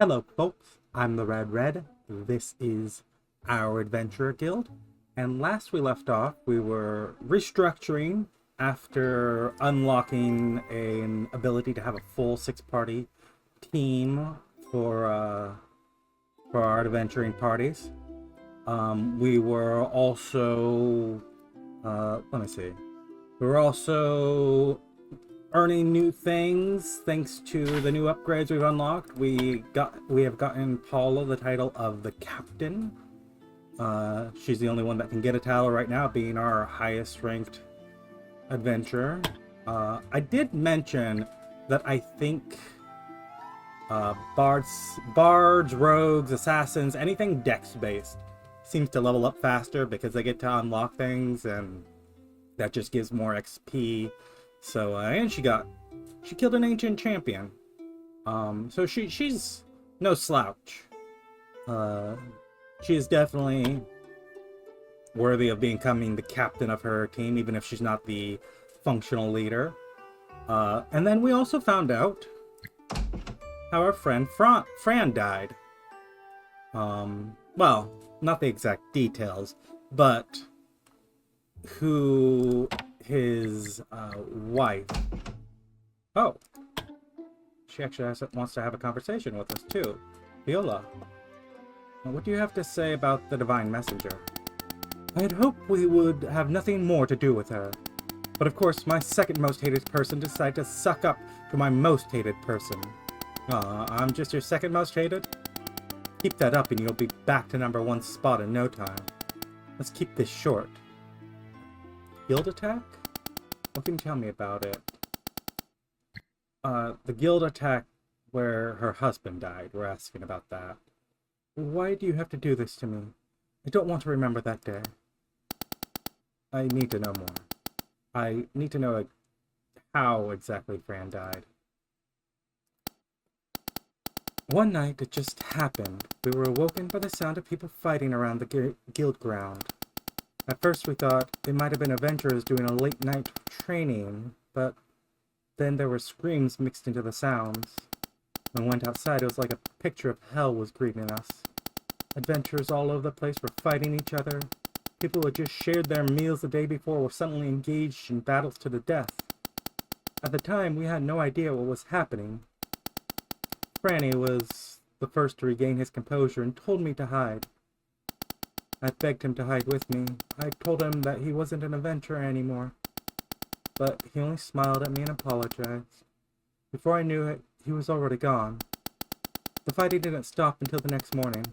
Hello folks, I'm the Red Red. This is our Adventurer Guild. And last we left off, we were restructuring after unlocking an ability to have a full six-party team for our adventuring parties. We were also let me see. We were also earning new things thanks to the new upgrades we've unlocked. We have gotten Paula the title of the captain. She's the only one that can get a title right now, being our highest ranked adventurer. I did mention that I think bards, rogues, assassins, anything dex based seems to level up faster because they get to unlock things, and that just gives more XP. So and she killed an ancient champion. So she's no slouch. She is definitely worthy of becoming the captain of her team, even if she's not the functional leader. And then we also found out how our friend Fran died. Well, not the exact details, but who his wife. Oh, she actually wants to have a conversation with us too. Viola, what do you have to say about the Divine Messenger? I had hoped we would have nothing more to do with her, but of course my second most hated person decided to suck up to my most hated person. I'm just your second most hated? Keep that up and you'll be back to #1 spot in no time. Let's keep this short. Guild attack? What can you tell me about it? The guild attack where her husband died. We're asking about that. Why do you have to do this to me? I don't want to remember that day. I need to know more. I need to know how exactly Fran died. One night, it just happened. We were awoken by the sound of people fighting around the guild ground. At first we thought it might have been adventurers doing a late night training, but then there were screams mixed into the sounds. When we went outside, it was like a picture of hell was greeting us. Adventurers all over the place were fighting each other. People who had just shared their meals the day before were suddenly engaged in battles to the death. At the time, we had no idea what was happening. Franny was the first to regain his composure and told me to hide. I begged him to hide with me. I told him that he wasn't an adventurer anymore. But he only smiled at me and apologized. Before I knew it, he was already gone. The fighting didn't stop until the next morning.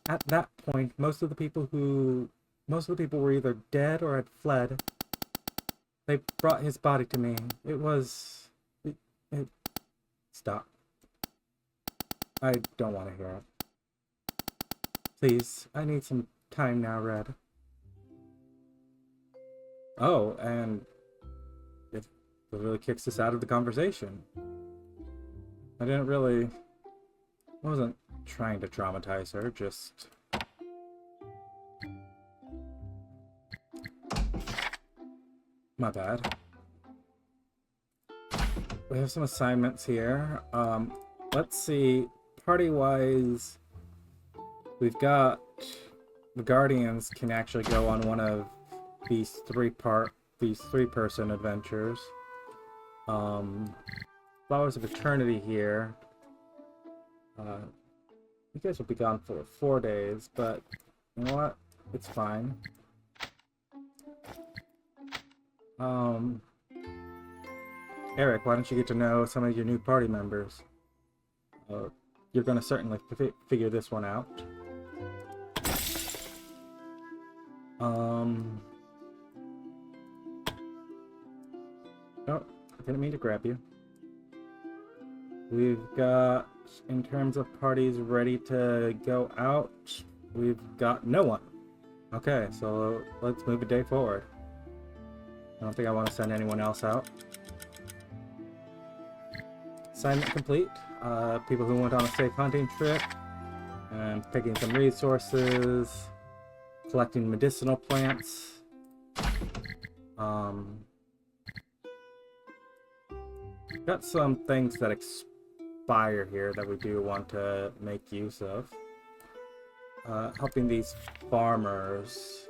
At that point, most of the people were either dead or had fled. They brought his body to me. Stop. I don't want to hear it. Please, I need some time now, Red. Oh, and it really kicks us out of the conversation. I wasn't trying to traumatize her, just... My bad. We have some assignments here. Let's see. Party-wise, we've got... The Guardians can actually go on one of these three-person adventures. Flowers of Eternity here. You guys will be gone for 4 days, but you know what? It's fine. Eric, why don't you get to know some of your new party members? You're gonna certainly figure this one out. Oh, I didn't mean to grab you. We've got, in terms of parties ready to go out, we've got no one. Okay, so let's move a day forward. I don't think I want to send anyone else out. Assignment complete. People who went on a safe hunting trip and picking some resources, collecting medicinal plants. Got some things that fire here that we do want to make use of. Helping these farmers.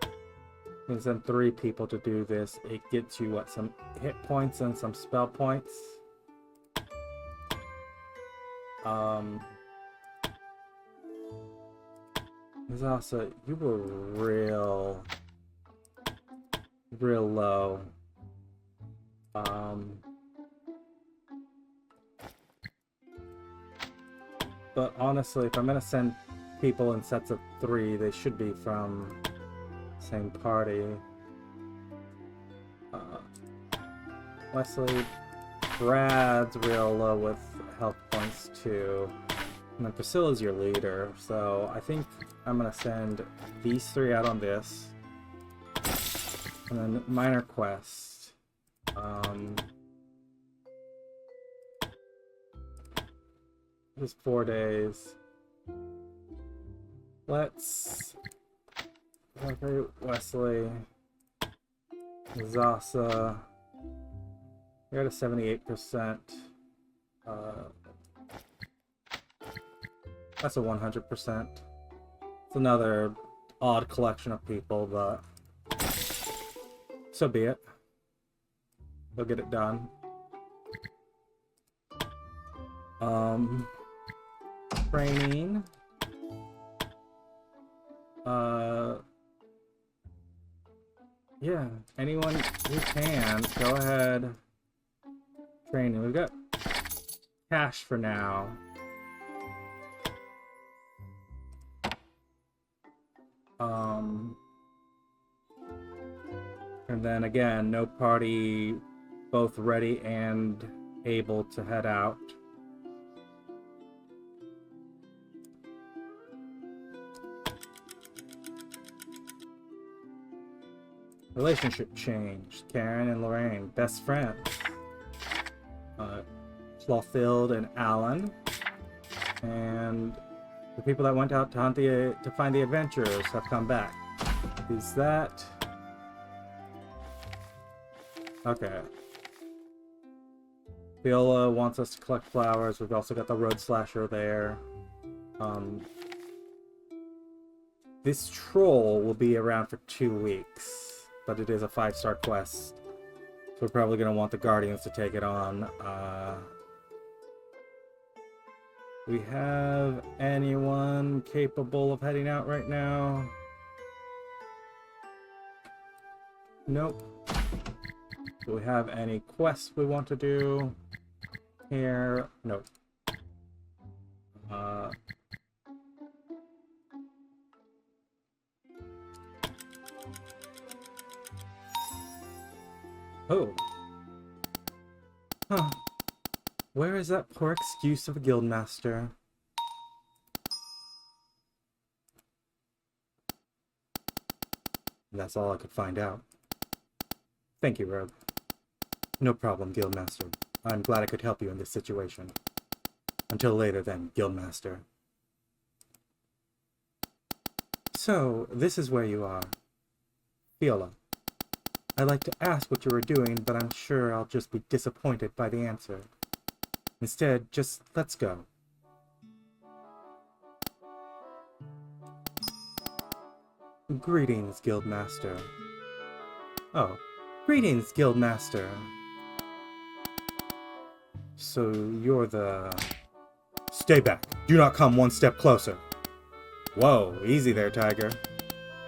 You can send 3 people to do this. It gets you, what, some hit points and some spell points. There's also, you were real low. But honestly, if I'm gonna send people in sets of 3, they should be from the same party. Wesley, Brad's real low with health points too. And then Priscilla's your leader, so I think I'm gonna send these 3 out on this. And then minor quest. Just 4 days. Let's... Okay, Wesley. Zasa. You're at a 78%. That's a 100%. It's another odd collection of people, but so be it. They'll get it done. Training. Yeah, anyone who can, go ahead. Training. We've got cash for now. And then again, no party both ready and able to head out. Relationship change. Karen and Lorraine, best friends. Clothild and Alan. And the people that went out to hunt to find the adventurers have come back. Is that... Okay. Viola wants us to collect flowers. We've also got the road slasher there. This troll will be around for 2 weeks, but it is a 5-star quest. So we're probably going to want the Guardians to take it on. We have anyone capable of heading out right now? Nope. Do we have any quests we want to do here? Nope. Oh. Huh. Where is that poor excuse of a guildmaster? That's all I could find out. Thank you, Rogue. No problem, Guildmaster. I'm glad I could help you in this situation. Until later then, Guildmaster. So, this is where you are. Viola. I'd like to ask what you were doing, but I'm sure I'll just be disappointed by the answer. Instead, just let's go. Greetings, Guildmaster. Oh, greetings, Guildmaster. So you're the... Stay back. Do not come one step closer. Whoa, easy there, Tiger.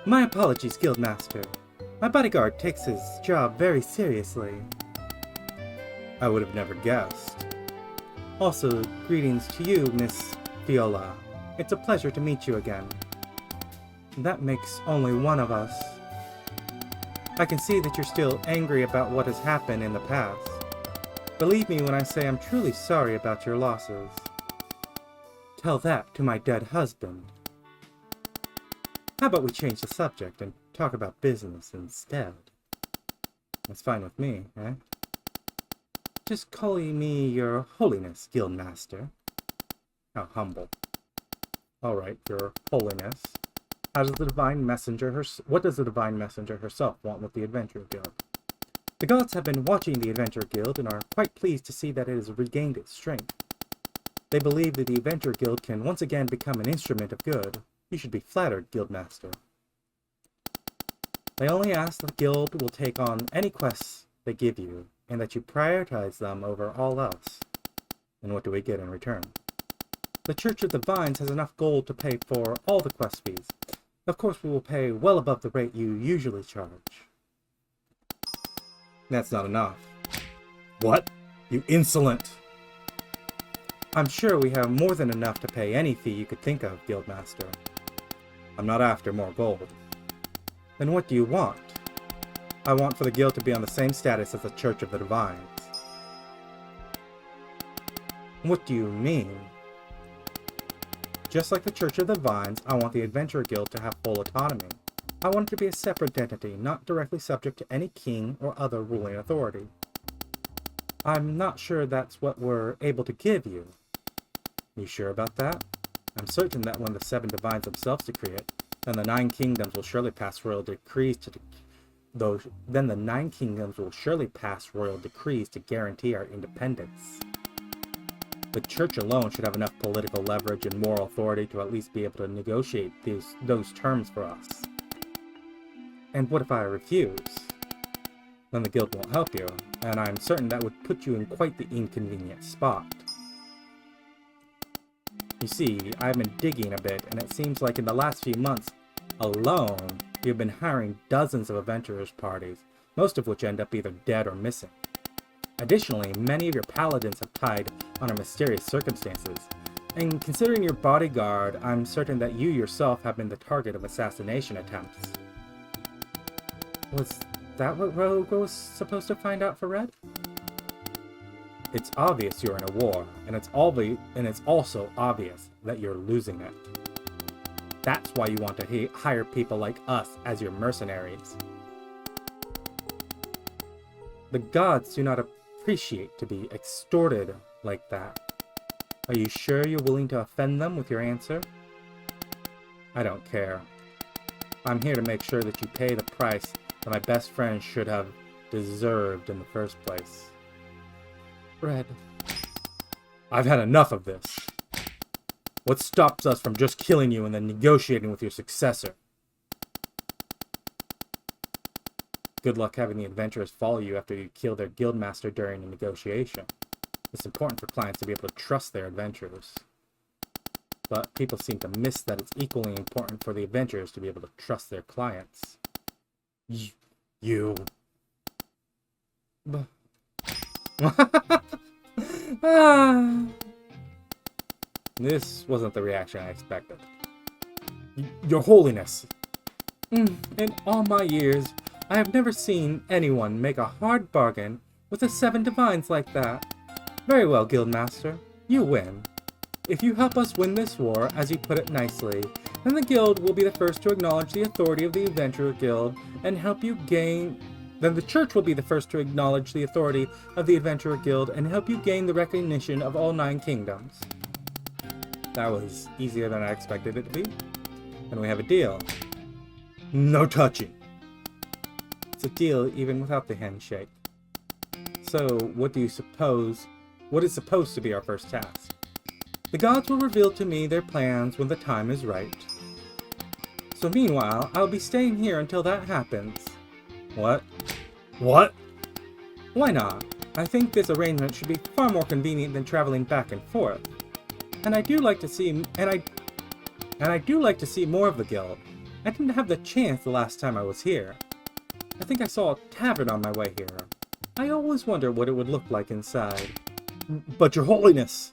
My apologies, Guildmaster. My bodyguard takes his job very seriously. I would have never guessed. Also, greetings to you, Miss Viola. It's a pleasure to meet you again. That makes only one of us. I can see that you're still angry about what has happened in the past. Believe me when I say I'm truly sorry about your losses. Tell that to my dead husband. How about we change the subject and talk about business instead? That's fine with me, eh? Just calling me your holiness, Guildmaster. How humble. Alright, your holiness. What does the Divine Messenger herself want with the Adventure Guild? The gods have been watching the Adventurer Guild and are quite pleased to see that it has regained its strength. They believe that the Adventurer Guild can once again become an instrument of good. You should be flattered, Guildmaster. They only ask that the Guild will take on any quests they give you, and that you prioritize them over all else. And what do we get in return? The Church of the Vines has enough gold to pay for all the quest fees. Of course, we will pay well above the rate you usually charge. That's not enough. What? You insolent! I'm sure we have more than enough to pay any fee you could think of, Guildmaster. I'm not after more gold. Then what do you want? I want for the guild to be on the same status as the Church of the Divines. What do you mean? Just like the Church of the Vines, I want the Adventurer Guild to have full autonomy. I want it to be a separate entity, not directly subject to any king or other ruling authority. I'm not sure that's what we're able to give you. You sure about that? I'm certain that when the 7 Divines themselves decree it, then the 9 kingdoms will surely pass royal decrees to guarantee our independence. The Church alone should have enough political leverage and moral authority to at least be able to negotiate those terms for us. And what if I refuse? Then the guild won't help you, and I'm certain that would put you in quite the inconvenient spot. You see, I've been digging a bit, and it seems like in the last few months alone, you've been hiring dozens of adventurers parties, most of which end up either dead or missing. Additionally, many of your paladins have died under mysterious circumstances, and considering your bodyguard, I'm certain that you yourself have been the target of assassination attempts. Was that what Rogue was supposed to find out for Red? It's obvious you're in a war, and it's also obvious that you're losing it. That's why you want to hire people like us as your mercenaries. The gods do not appreciate to be extorted like that. Are you sure you're willing to offend them with your answer? I don't care. I'm here to make sure that you pay the price that my best friend should have deserved in the first place. Red. I've had enough of this. What stops us from just killing you and then negotiating with your successor? Good luck having the adventurers follow you after you kill their guildmaster during a negotiation. It's important for clients to be able to trust their adventurers. But people seem to miss that it's equally important for the adventurers to be able to trust their clients. You... This wasn't the reaction I expected. Your Holiness! In all my years, I have never seen anyone make a hard bargain with the 7 Divines like that. Very well, Guildmaster. You win. If you help us win this war, as you put it nicely, then the Guild will be the first to acknowledge the authority of the Adventurer Guild and help you gain... Then the Church will be the first to acknowledge the authority of the Adventurer Guild and help you gain the recognition of all 9 kingdoms. That was easier than I expected it to be. And we have a deal. No touching. It's a deal even without the handshake. So, what is supposed to be our first task? The gods will reveal to me their plans when the time is right. So meanwhile, I'll be staying here until that happens. What? What? Why not? I think this arrangement should be far more convenient than traveling back and forth. And I do like to see more of the guild. I didn't have the chance the last time I was here. I think I saw a tavern on my way here. I always wonder what it would look like inside. But your Holiness!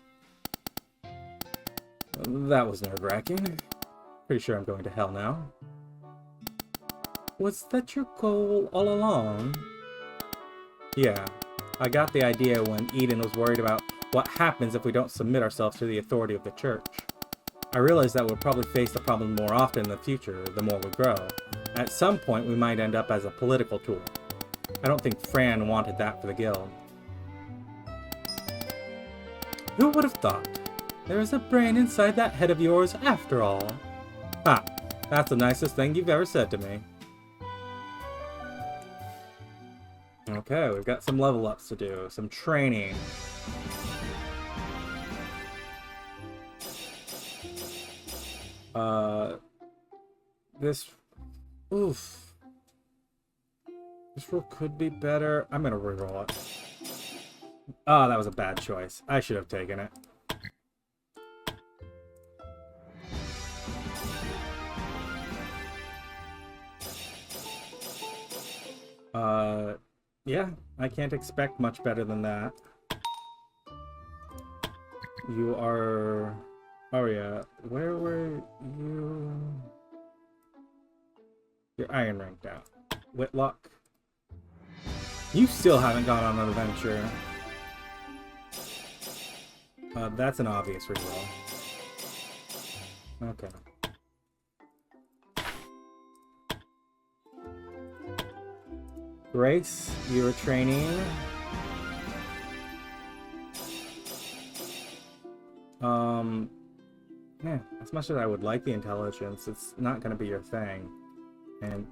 That was nerve-wracking. Pretty sure I'm going to hell now. Was that your goal all along? Yeah, I got the idea when Eden was worried about what happens if we don't submit ourselves to the authority of the Church. I realized that we'll probably face the problem more often in the future, the more we grow. At some point, we might end up as a political tool. I don't think Fran wanted that for the guild. Who would have thought? There is a brain inside that head of yours after all. Ha! That's the nicest thing you've ever said to me. Okay, we've got some level ups to do, some training. This... Oof. This roll could be better. I'm gonna reroll it. Oh, that was a bad choice. I should have taken it. Yeah, I can't expect much better than that. You are... Oh yeah, where were you? You're iron ranked out. Whitlock. You still haven't gone on an adventure. That's an obvious reroll. Okay. Grace, you were training. Yeah, as much as I would like the intelligence, it's not going to be your thing. And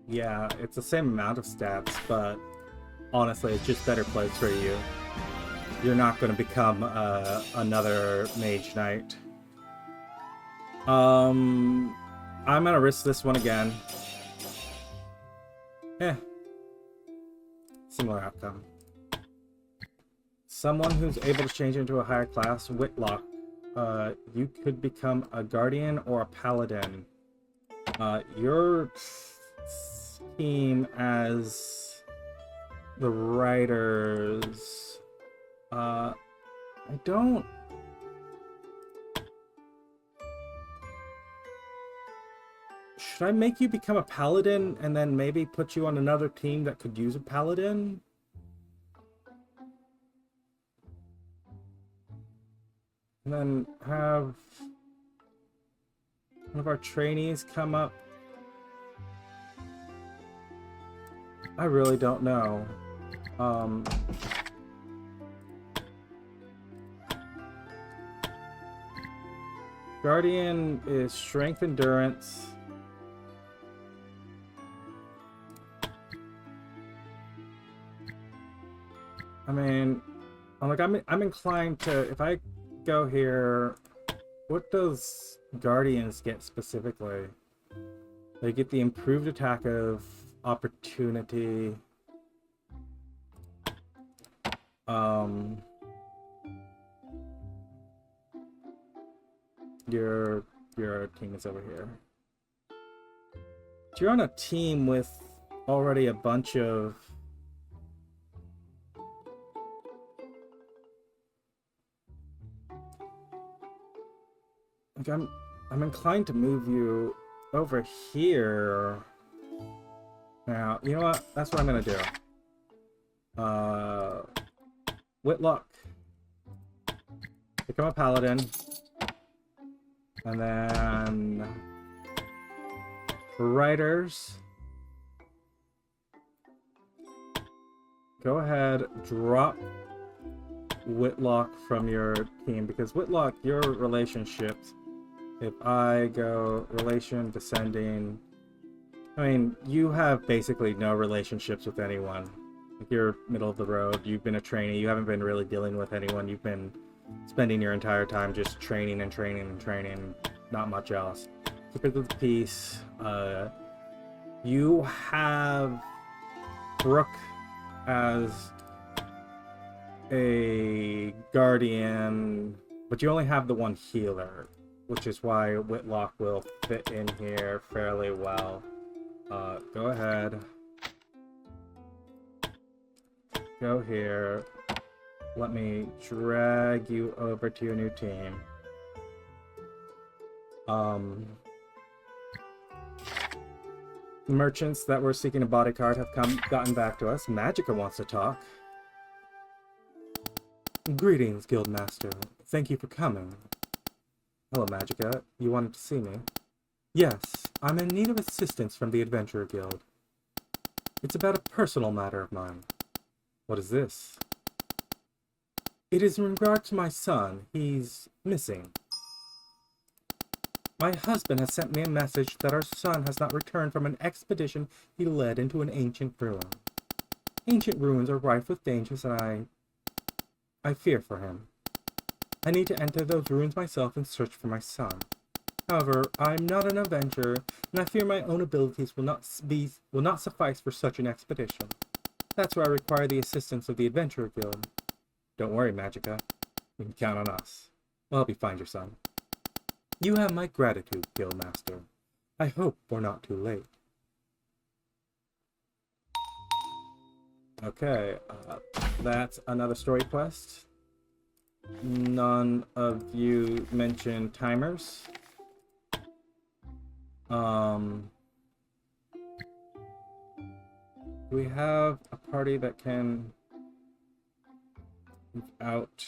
yeah, it's the same amount of stats, but honestly, it's just better placed for you. You're not going to become another Mage Knight. I'm going to risk this one again. Similar outcome. Someone who's able to change into a higher class, Whitlock. You could become a Guardian or a Paladin. Your team as the writers... I don't... Should I make you become a Paladin and then maybe put you on another team that could use a Paladin? And then have one of our trainees come up? I really don't know. Guardian is strength, endurance. I mean, I'm inclined to, if I go here, what does Guardians get specifically? They get the improved attack of opportunity. Your team is over here. You're on a team with already a bunch of... Like I'm inclined to move you over here. Now, you know what? That's what I'm gonna do. Whitlock. Become a Paladin. And then... Writers. Go ahead, drop Whitlock from your team, because Whitlock, your relationships, if I go relation descending, I mean, you have basically no relationships with anyone. Like, you're middle of the road, you've been a trainee, you haven't been really dealing with anyone, you've been spending your entire time just training and training and training, not much else. Keep it with the peace. You have Brooke as a Guardian, but you only have the one healer, which is why Whitlock will fit in here fairly well. Go ahead. Go here. Let me drag you over to your new team. Merchants that were seeking a bodyguard have gotten back to us. Magica wants to talk. Greetings, Guildmaster. Thank you for coming. Hello, Magica. You wanted to see me? Yes, I'm in need of assistance from the Adventurer Guild. It's about a personal matter of mine. What is this? It is in regard to my son. He's missing. My husband has sent me a message that our son has not returned from an expedition he led into an ancient ruin. Ancient ruins are rife with dangers, and I fear for him. I need to enter those ruins myself and search for my son. However, I'm not an Avenger, and I fear my own abilities will not suffice for such an expedition. That's where I require the assistance of the Adventurer Guild. Don't worry, Magica. You can count on us. We'll help you find your son. You have my gratitude, Guildmaster. I hope we're not too late. Okay, that's another story quest. None of you mentioned timers. We have a party that can move out.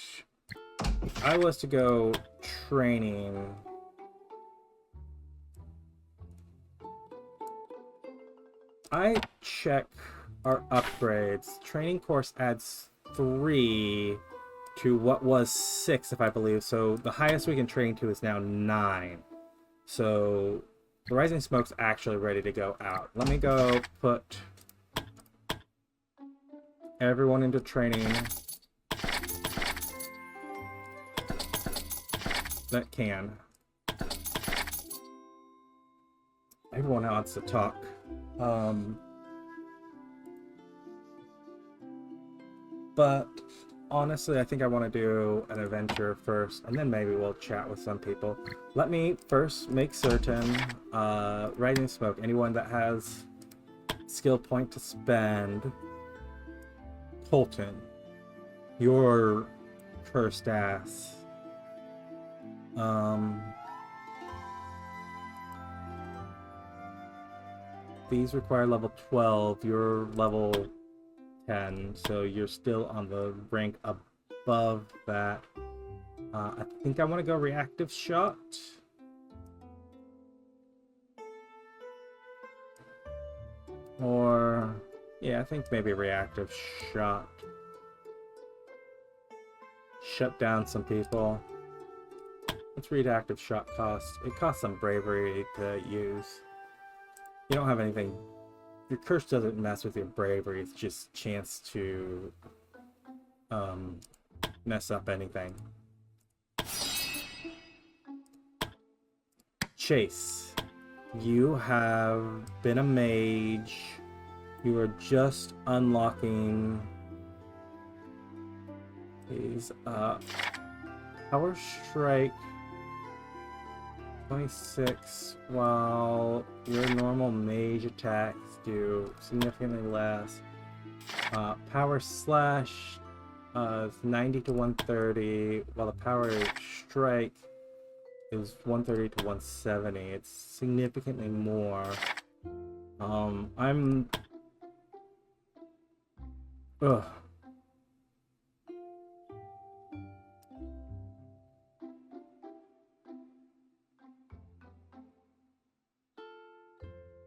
If I was to go training, I check our upgrades. Training course adds 3 to what was 6, if I believe. So the highest we can train to is now 9. So the Rising Smoke's actually ready to go out. Let me go put everyone into training that can. Everyone wants to talk. But honestly, I think I want to do an adventure first, and then maybe we'll chat with some people. Let me first make certain, Rising Smoke, anyone that has skill point to spend. Colton, you're cursed ass. These require level 12, you're level 10, so you're still on the rank above that. I think I want to go reactive shot. Or, yeah, I think maybe reactive shot. Shut down some people. What's reactive shot cost? It costs some bravery to use. You don't have anything. Your curse doesn't mess with your bravery, it's just chance to mess up anything. Chase, you have been a mage. You are just unlocking these Power Strike 26, while your normal mage attacks do significantly less. Power Slash is 90 to 130, while the Power Strike is 130 to 170. It's significantly more. Ugh.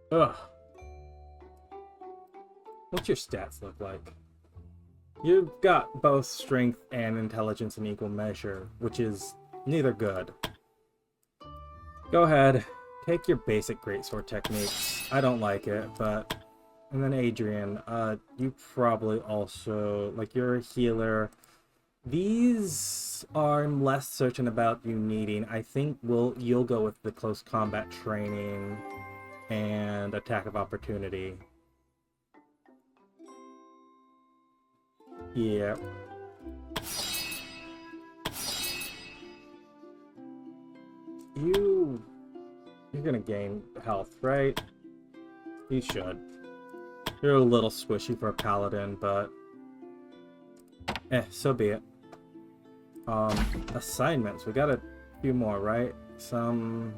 Ugh. What's your stats look like? You've got both strength and intelligence in equal measure, which is neither good. Go ahead, take your basic greatsword techniques. I don't like it, but... And then Adrian, you probably also... Like, you're a healer. These I'm less certain about you needing. I think you'll go with the close combat training and attack of opportunity. Yeah. You're gonna gain health, right? You should. You're a little squishy for a paladin, but so be it. Assignments. We got a few more, right? Some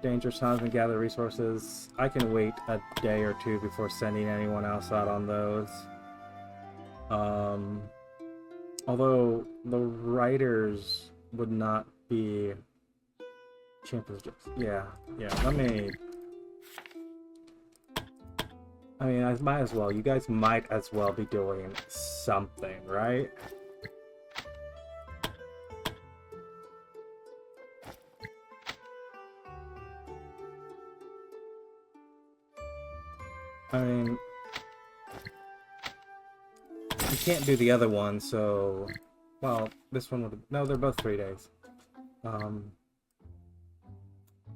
dangerous times and gather resources. I can wait a day or two before sending anyone else out on those. Although the writers would not be champions. Yeah. Let me. I mean, I might as well. You guys might as well be doing something, right? I mean, you can't do the other one, so... Well, this one would... No, they're both 3 days.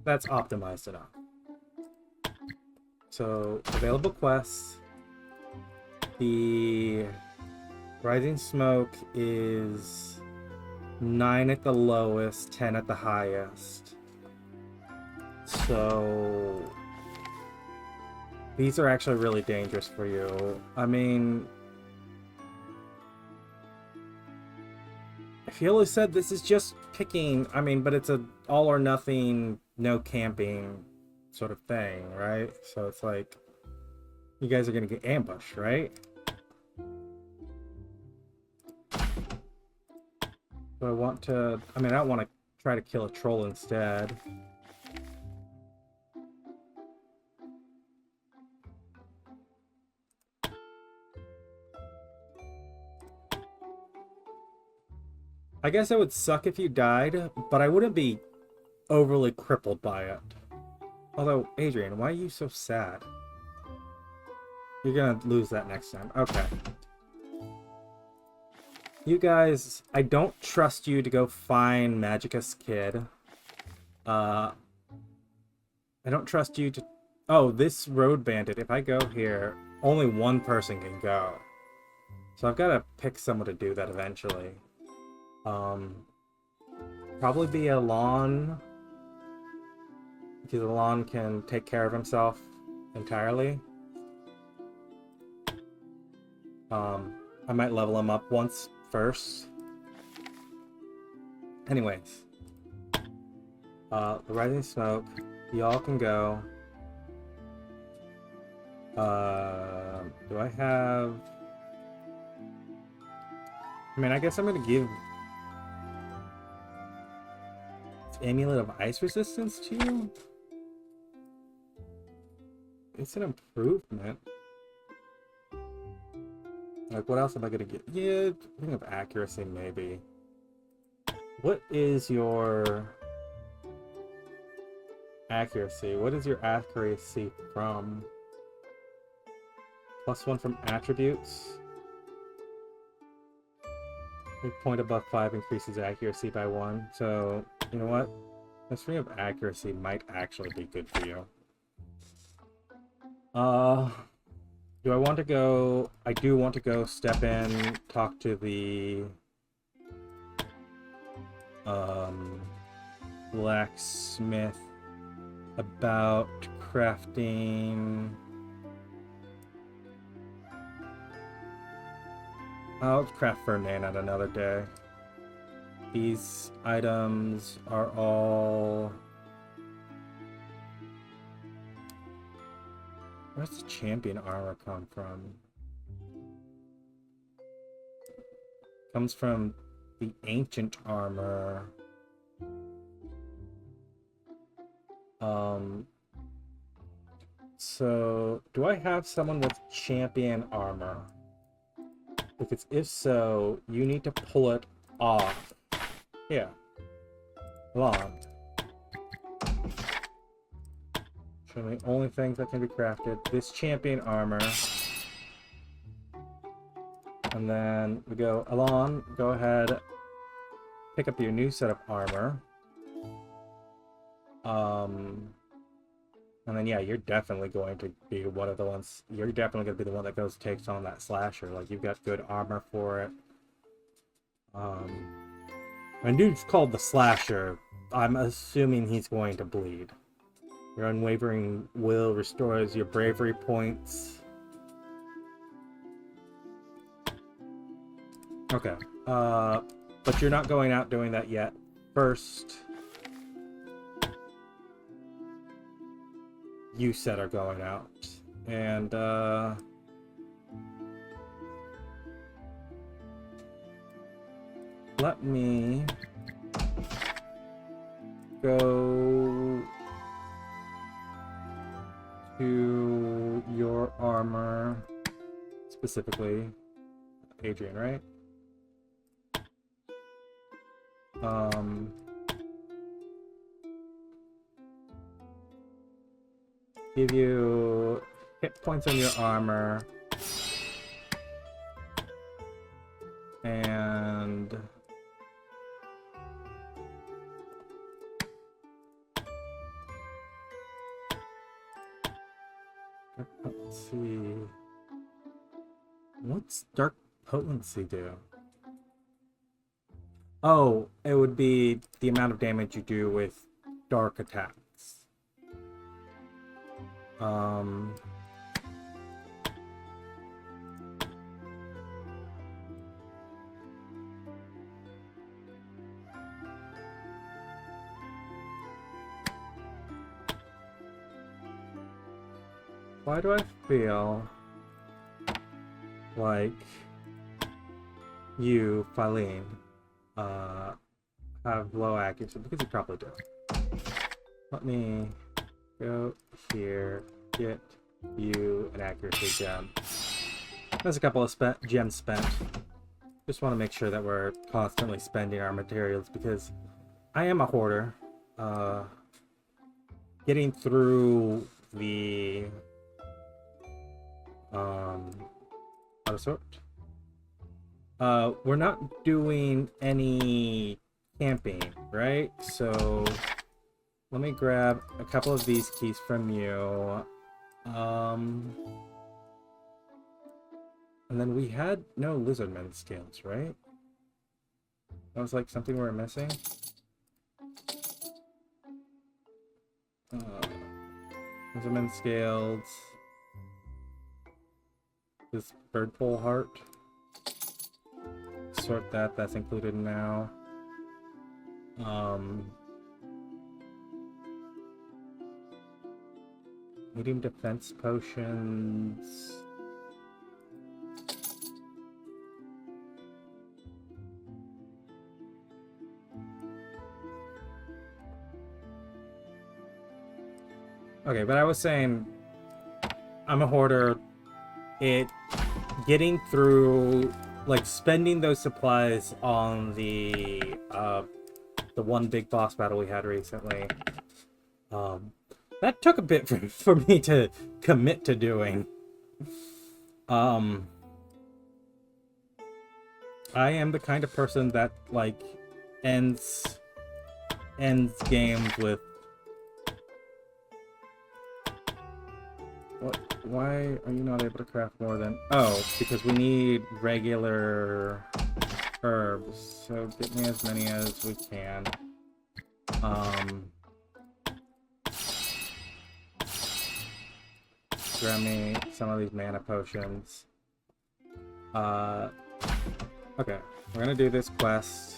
That's optimized enough. So, available quests. The Rising Smoke is 9 at the lowest, 10 at the highest. So... These are actually really dangerous for you. I mean... Fiolo said this is just picking, I mean, but it's a all or nothing, no camping sort of thing, right? So it's like, you guys are gonna get ambushed, right? So I want to, I mean, I don't want to try to kill a troll instead. I guess it would suck if you died, but I wouldn't be overly crippled by it. Although, Adrian, why are you so sad? You're gonna lose that next time. Okay. You guys, I don't trust you to go find Magicus Kid. I don't trust you to... Oh, this road bandit, if I go here, only one person can go. So I've got to pick someone to do that eventually. Probably be Alon, because Alon can take care of himself entirely. I might level him up once first. Anyways, the Rising Smoke, y'all can go. Do I have... I mean, I guess I'm gonna give Amulet of Ice Resistance to you? It's an improvement. Like, what else am I gonna get? Yeah, Ring of Accuracy, maybe. What is your accuracy? What is your accuracy from? +1 from attributes. A point above 5 increases accuracy by 1. So, you know what? This Ring of Accuracy might actually be good for you. Do I want to go... I do want to go step in, talk to the... blacksmith about crafting... I'll craft Ferdinand another day. These items are all... Where's the champion armor come from? Comes from the ancient armor. So, do I have someone with champion armor? Because if so, you need to pull it off. Yeah. Long. Show me only things that can be crafted. This champion armor. And then we go, Alon, go ahead, pick up your new set of armor. And then yeah, you're definitely going to be one of the ones, you're definitely going to be the one that goes takes on that slasher. Like, you've got good armor for it. And dude's called the Slasher. I'm assuming he's going to bleed. Your unwavering will restores your bravery points. Okay. But you're not going out doing that yet. First, you said are going out. And, let me go to your armor, specifically Adrian, right? Give you hit points on your armor. And let's see. What's Dark Potency do? Oh, it would be the amount of damage you do with dark attacks. Why do I feel like you, Faline, have low accuracy? Because you probably do. Let me go here, get you an accuracy gem. There's a couple of gems spent. Just want to make sure that we're constantly spending our materials because I am a hoarder. Getting through the auto sort. We're not doing any camping, right? So let me grab a couple of these keys from you. And then we had no lizardman scales, right? That was like something we were missing. Lizardman scales. This bird pole heart. Sort that, that's included now. Medium defense potions. Okay, but I was saying I'm a hoarder. Getting through, like, spending those supplies on the one big boss battle we had recently, that took a bit for me to commit to doing. I am the kind of person that, like, ends games with what? Why are you not able to craft more than... Oh, because we need regular herbs. So get me as many as we can. Grab me some of these mana potions. Okay, we're gonna do this quest.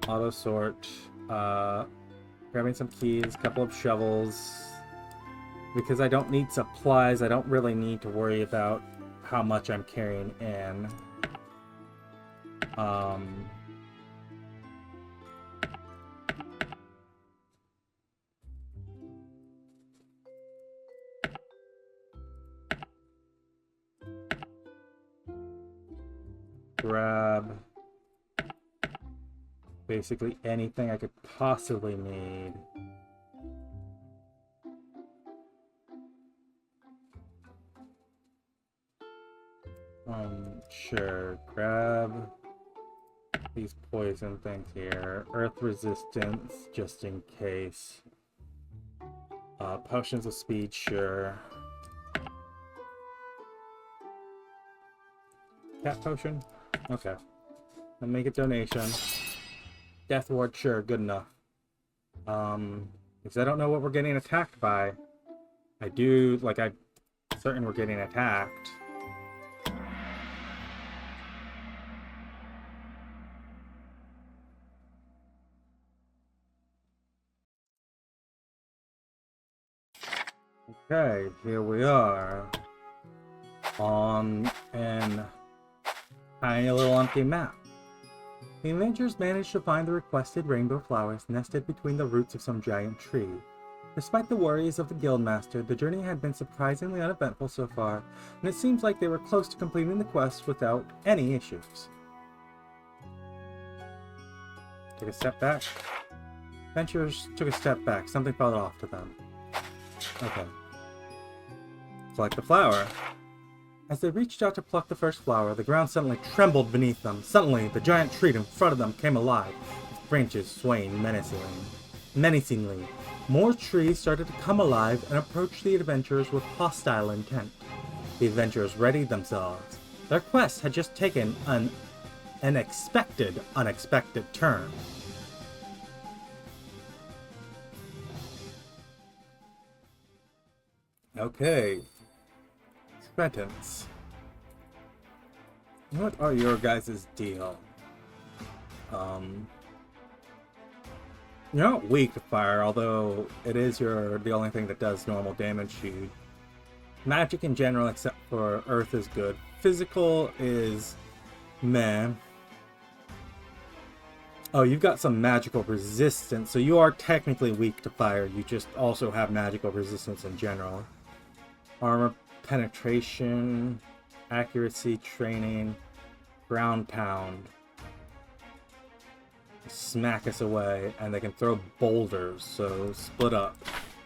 Auto sort. Grabbing some keys, a couple of shovels. Because I don't need supplies, I don't really need to worry about how much I'm carrying in. Grab basically anything I could possibly need. Sure. Grab these poison things here. Earth resistance, just in case. Potions of speed, sure. Cat potion? Okay. I'll make a donation. Death ward, sure, good enough. Because I don't know what we're getting attacked by. I'm certain we're getting attacked. Okay, here we are. On an tiny little empty map. The adventurers managed to find the requested rainbow flowers nested between the roots of some giant tree. Despite the worries of the guildmaster, the journey had been surprisingly uneventful so far, and it seems like they were close to completing the quest without any issues. Take a step back. Adventurers took a step back. Something felt off to them. Okay. Select the flower. As they reached out to pluck the first flower, the ground suddenly trembled beneath them. Suddenly, the giant tree in front of them came alive, its branches swaying menacingly. More trees started to come alive and approach the adventurers with hostile intent. The adventurers readied themselves. Their quest had just taken an unexpected turn. Okay. Sentence. What are your guys' deal? You're not weak to fire, although it is the only thing that does normal damage to you. Magic in general, except for Earth, is good. Physical is meh. Oh, you've got some magical resistance, so you are technically weak to fire. You just also have magical resistance in general. Armor, penetration, accuracy, training, ground pound. Smack us away, and they can throw boulders, so split up.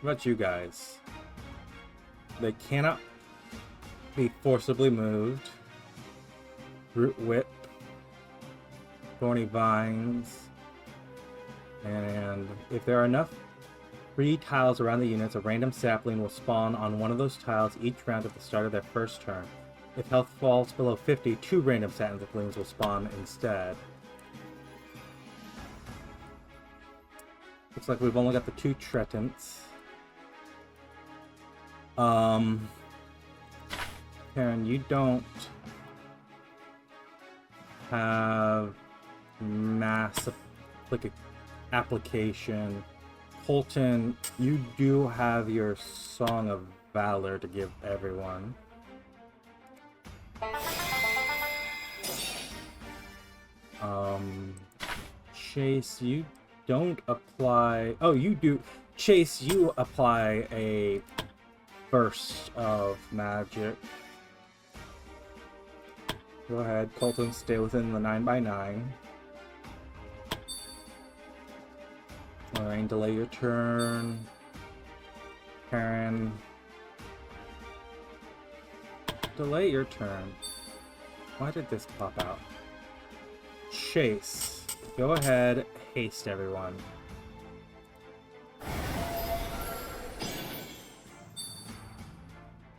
What about you guys? They cannot be forcibly moved. Root whip. Thorny vines. And if there are enough free tiles around the units, a random sapling will spawn on one of those tiles each round at the start of their first turn. If health falls below 50, 2 random saplings will spawn instead. Looks like we've only got the 2 Tretants. Karen, you don't have mass application. Colton, you do have your Song of Valor to give everyone. Chase, you don't apply... Oh, you do. Chase, you apply a burst of magic. Go ahead, Colton, stay within the 9x9. Lorraine, delay your turn. Karen, delay your turn. Why did this pop out? Chase, go ahead, haste everyone.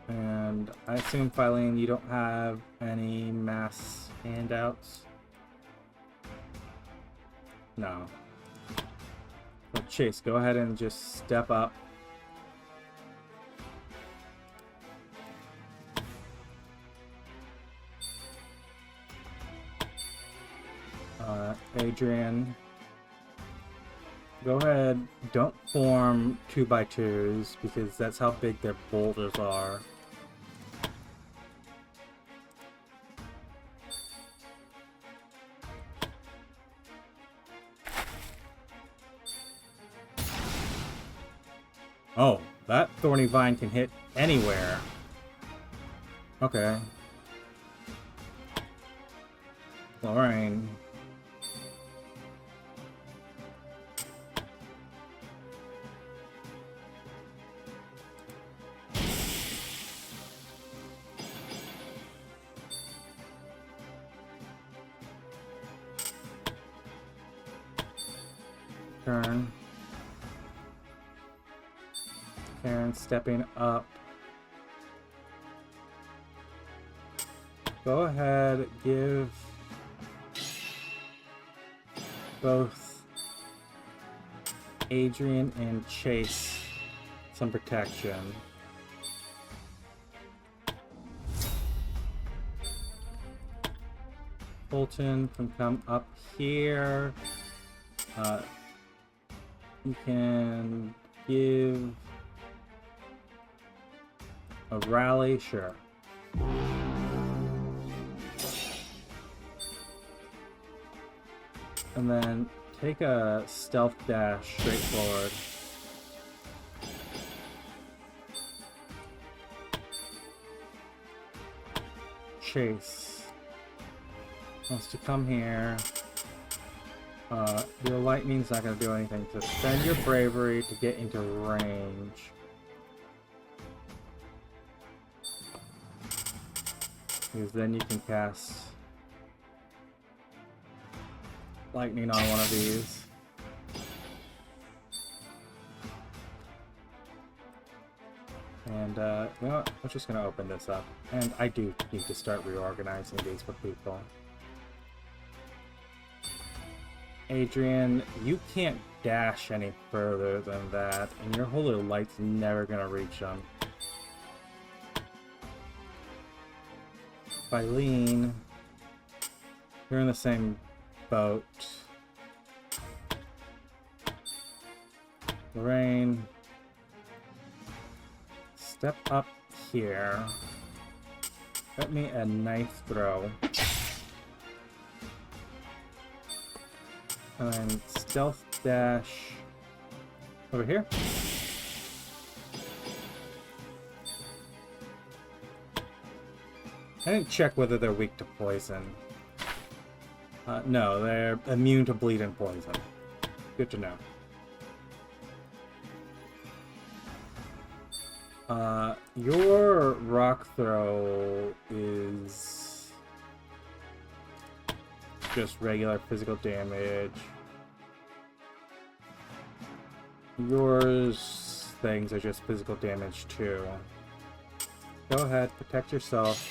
And I assume, Philene, you don't have any mass handouts? No. But Chase, go ahead and just step up. Adrian, go ahead, don't form 2x2s because that's how big their boulders are. Oh, that thorny vine can hit anywhere. Okay. Lorraine. Turn. Karen stepping up. Go ahead, give both Adrian and Chase some protection. Colton can come up here. You can give a rally, sure. And then take a stealth dash straight forward. Chase wants to come here. Your lightning's not going to do anything, so spend your bravery to get into range. Because then you can cast lightning on one of these. And, you know what? I'm just gonna open this up. And I do need to start reorganizing these for people. Adrian, you can't dash any further than that, and your holy light's never gonna reach them. Eileen, you're in the same boat. Lorraine, step up here. Get me a knife throw. And then stealth dash over here. I didn't check whether they're weak to poison. No, they're immune to bleed and poison. Good to know. Your rock throw is just regular physical damage. Yours things are just physical damage too. Go ahead, protect yourself.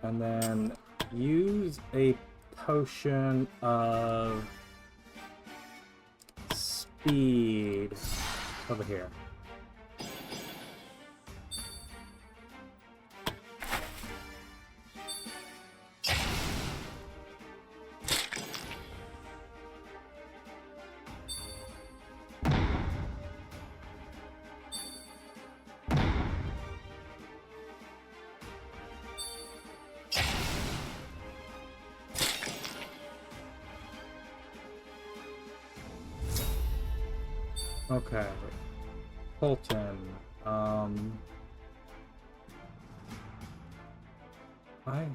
And then use a potion of speed over here. Okay, Colton, I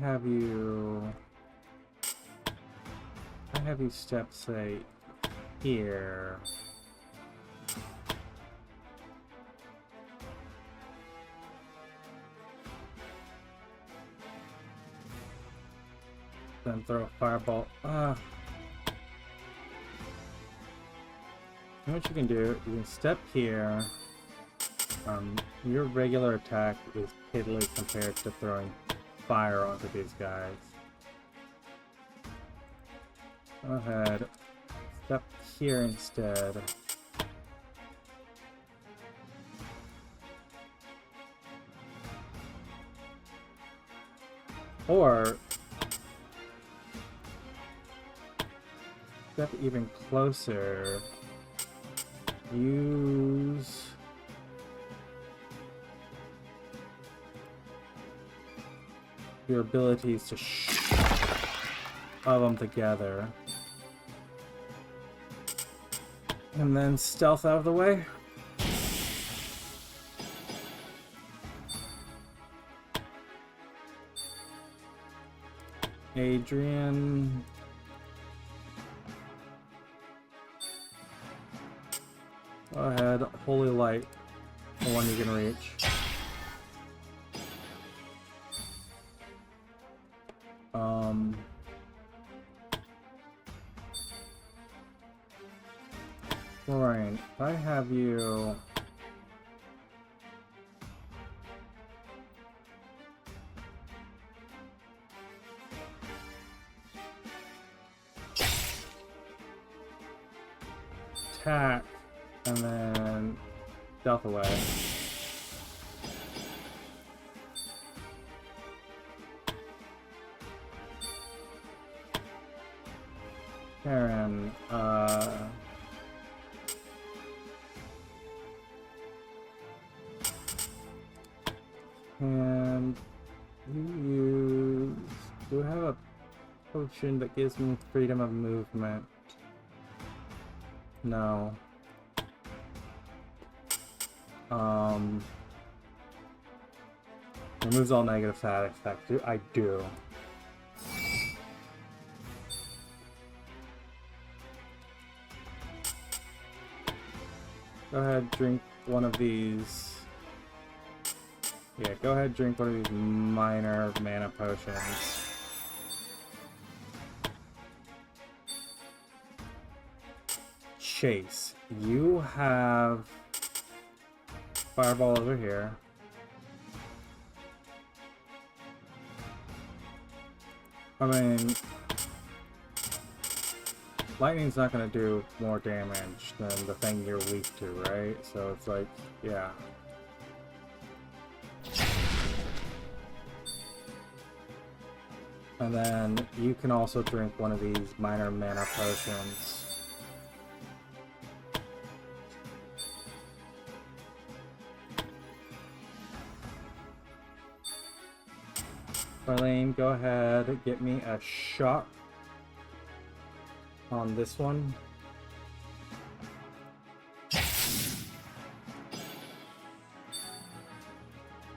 have you step, say, here. Then throw a fireball. What you can do, you can step here. Your regular attack is piddly compared to throwing fire onto these guys. Go ahead, step here instead. Or step even closer. Use your abilities to shove them together. And then stealth out of the way. Adrian. Go ahead, holy light, the one you can reach. Lorraine, if I have you attack and then stealth away. Karen, and you do I have a potion that gives me freedom of movement? No. Removes all negative side effects. I do. Go ahead, drink one of these. Yeah, go ahead, drink one of these minor mana potions. Chase, you have Fireball over here. I mean, lightning's not going to do more damage than the thing you're weak to, right? So it's like, yeah. And then you can also drink one of these minor mana potions. Marlene, go ahead, get me a shot on this one.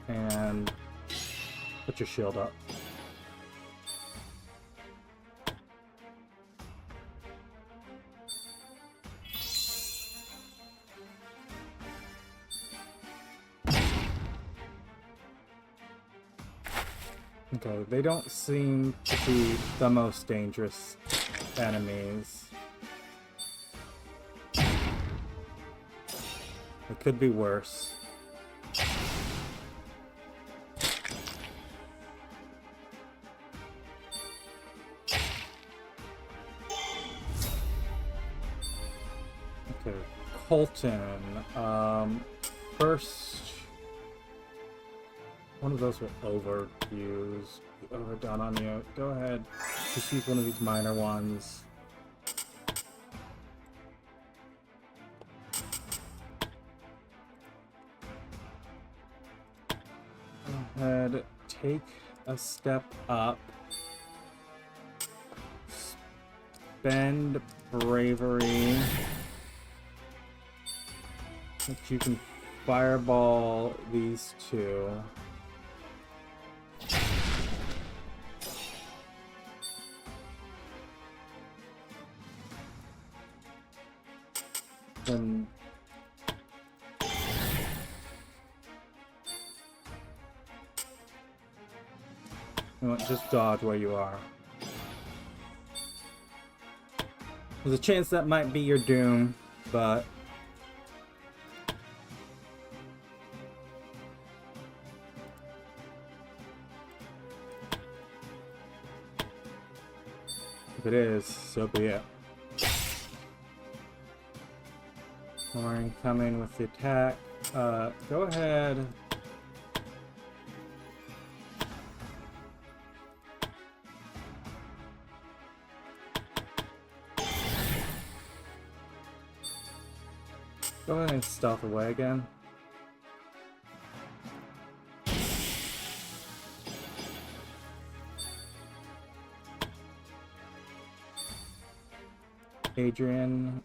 And put your shield up. Okay, they don't seem to be the most dangerous enemies. It could be worse. Okay, Colton. First, one of those will overuse, overdone on you. Go ahead, just use one of these minor ones. Go ahead, take a step up. Spend bravery. That you can fireball these two. Then you know, just dodge where you are. There's a chance that might be your doom, but if it is, so be it. Lauren coming with the attack. Go ahead. Go ahead and stealth away again. Adrian,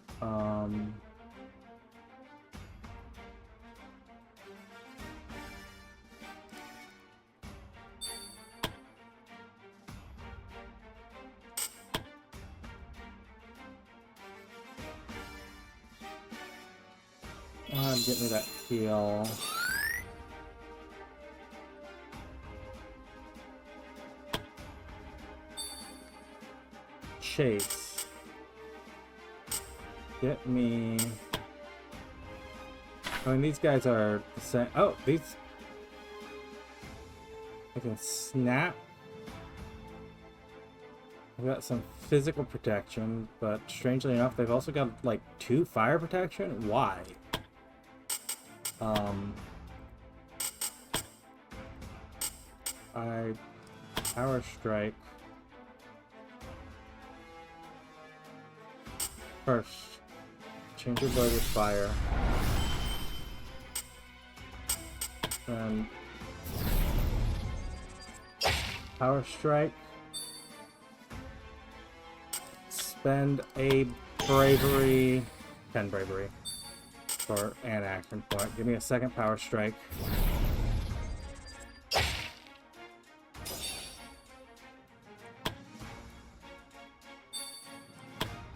get me that heal. Chase. Get me... I mean, these guys are the same. Oh, these... I can snap. I've got some physical protection, but strangely enough, they've also got, like, 2 fire protection? Why? I power strike. First, change your blade with fire. Then power strike. Spend a bravery, 10 bravery for an action point. Give me a second power strike.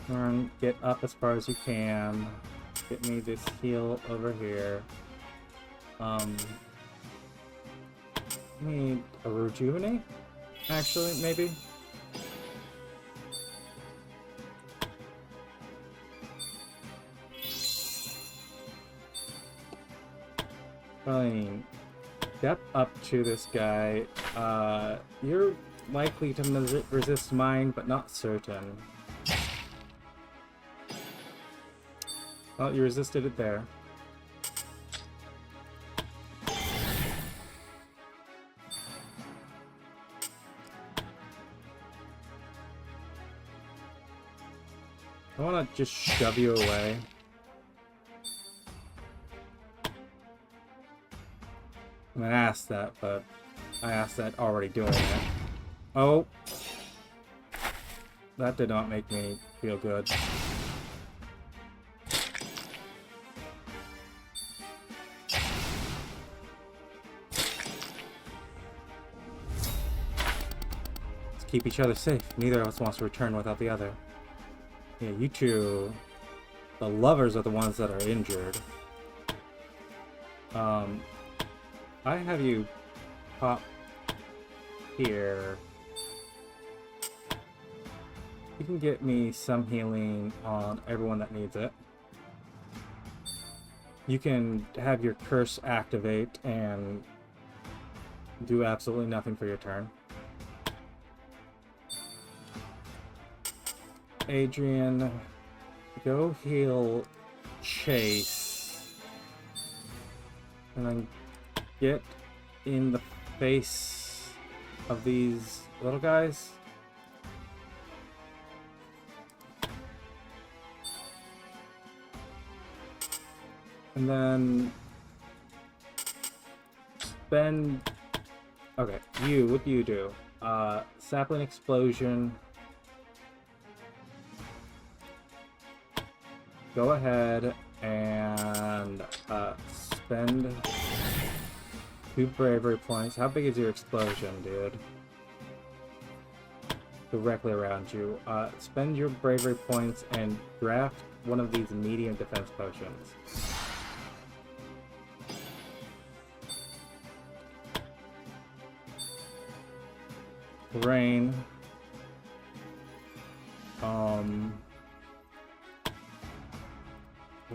And get up as far as you can. Get me this heal over here. Need a rejuvenate? Actually, maybe? Fine. Step up to this guy. You're likely to resist mine, but not certain. Well, you resisted it there. I want to just shove you away. I mean, I asked that, but I asked that already doing it. Oh! That did not make me feel good. Let's keep each other safe. Neither of us wants to return without the other. Yeah, you two... The lovers are the ones that are injured. I have you pop here. You can get me some healing on everyone that needs it. You can have your curse activate and do absolutely nothing for your turn. Adrian, go heal Chase. And then get in the face of these little guys. And then spend... Okay, what do you do? Sapling explosion. Go ahead and spend 2 bravery points. How big is your explosion, dude? Directly around you. Spend your bravery points and draft one of these medium defense potions. Rain. Well,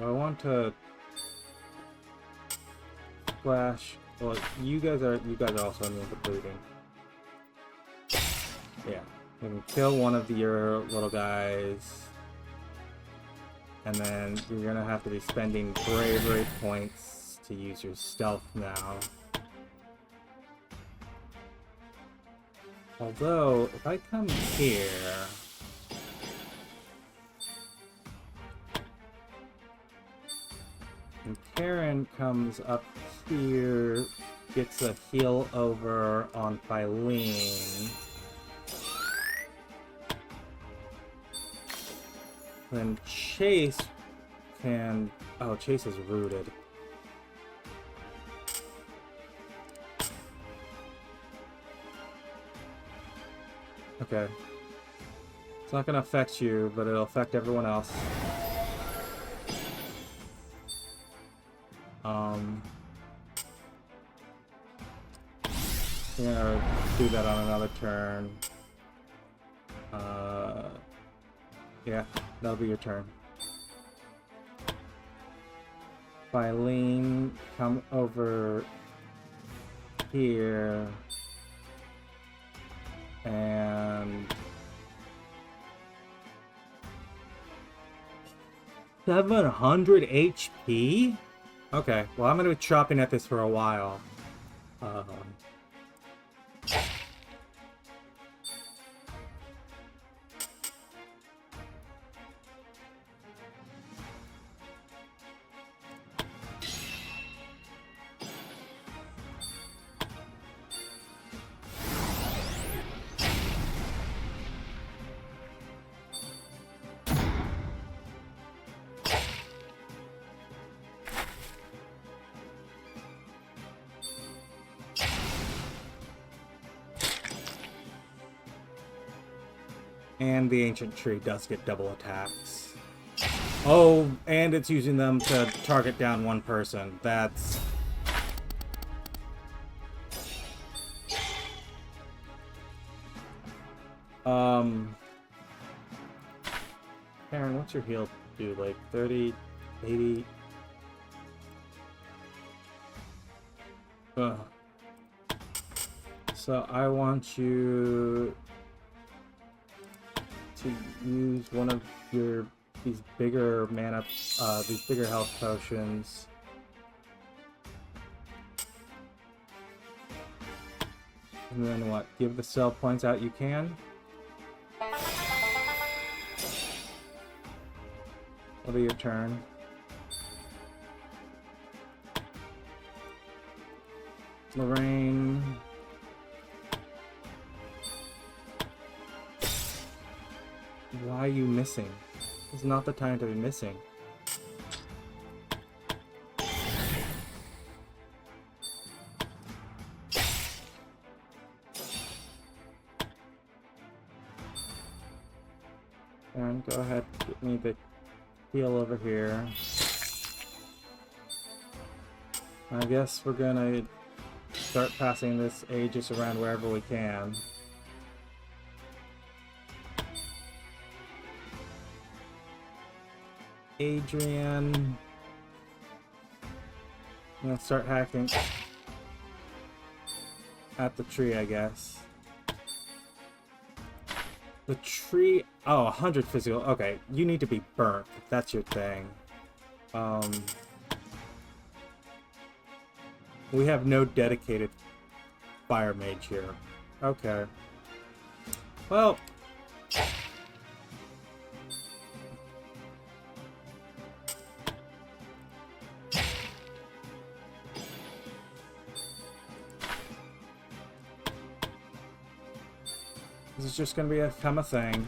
I want to splash. Well, you guys are also immune to bleeding. Yeah, you can kill one of your little guys, and then you're gonna have to be spending bravery points to use your stealth now. Although, if I come here... And Karen comes up here, gets a heal over on Filene. Then Chase can... Oh, Chase is rooted. Okay. It's not gonna affect you, but it'll affect everyone else. Yeah, do that on another turn. Yeah, that'll be your turn. Filene, come over here. And 700 HP? Okay, well, I'm gonna be chopping at this for a while. And the ancient tree does get double attacks. Oh, and it's using them to target down one person. That's... Um, Karen, what's your heal do? Like 30, 80? Ugh. So I want you to use one of these bigger mana, these bigger health potions. And then what? Give the cell points out you can. It'll be your turn. Lorraine. Why are you missing? It's not the time to be missing. And go ahead, get me the heal over here. I guess we're gonna start passing this Aegis around wherever we can. Adrian. I'm gonna start hacking at the tree, I guess. The tree... Oh, 100 physical. Okay, you need to be burnt. If that's your thing. We have no dedicated fire mage here. Okay. Well... This is just gonna become a thing.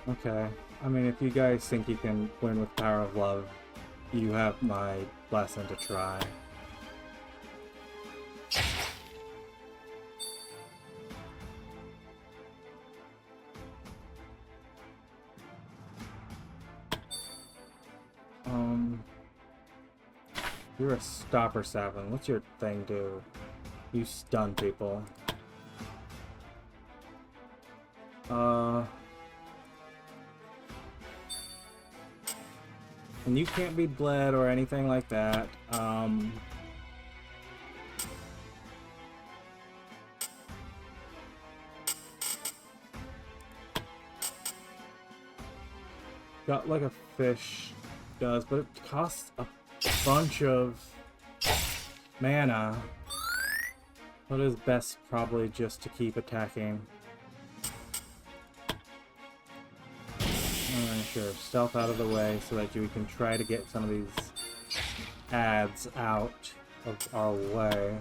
Okay. I mean, if you guys think you can win with Power of Love, you have my blessing to try. You're a Stopper Sapling. What's your thing do? You stun people. And you can't be bled or anything like that. Got like a fish does, but it costs a bunch of mana. So it is best probably just to keep attacking. Sure, stealth out of the way so that we can try to get some of these ads out of our way.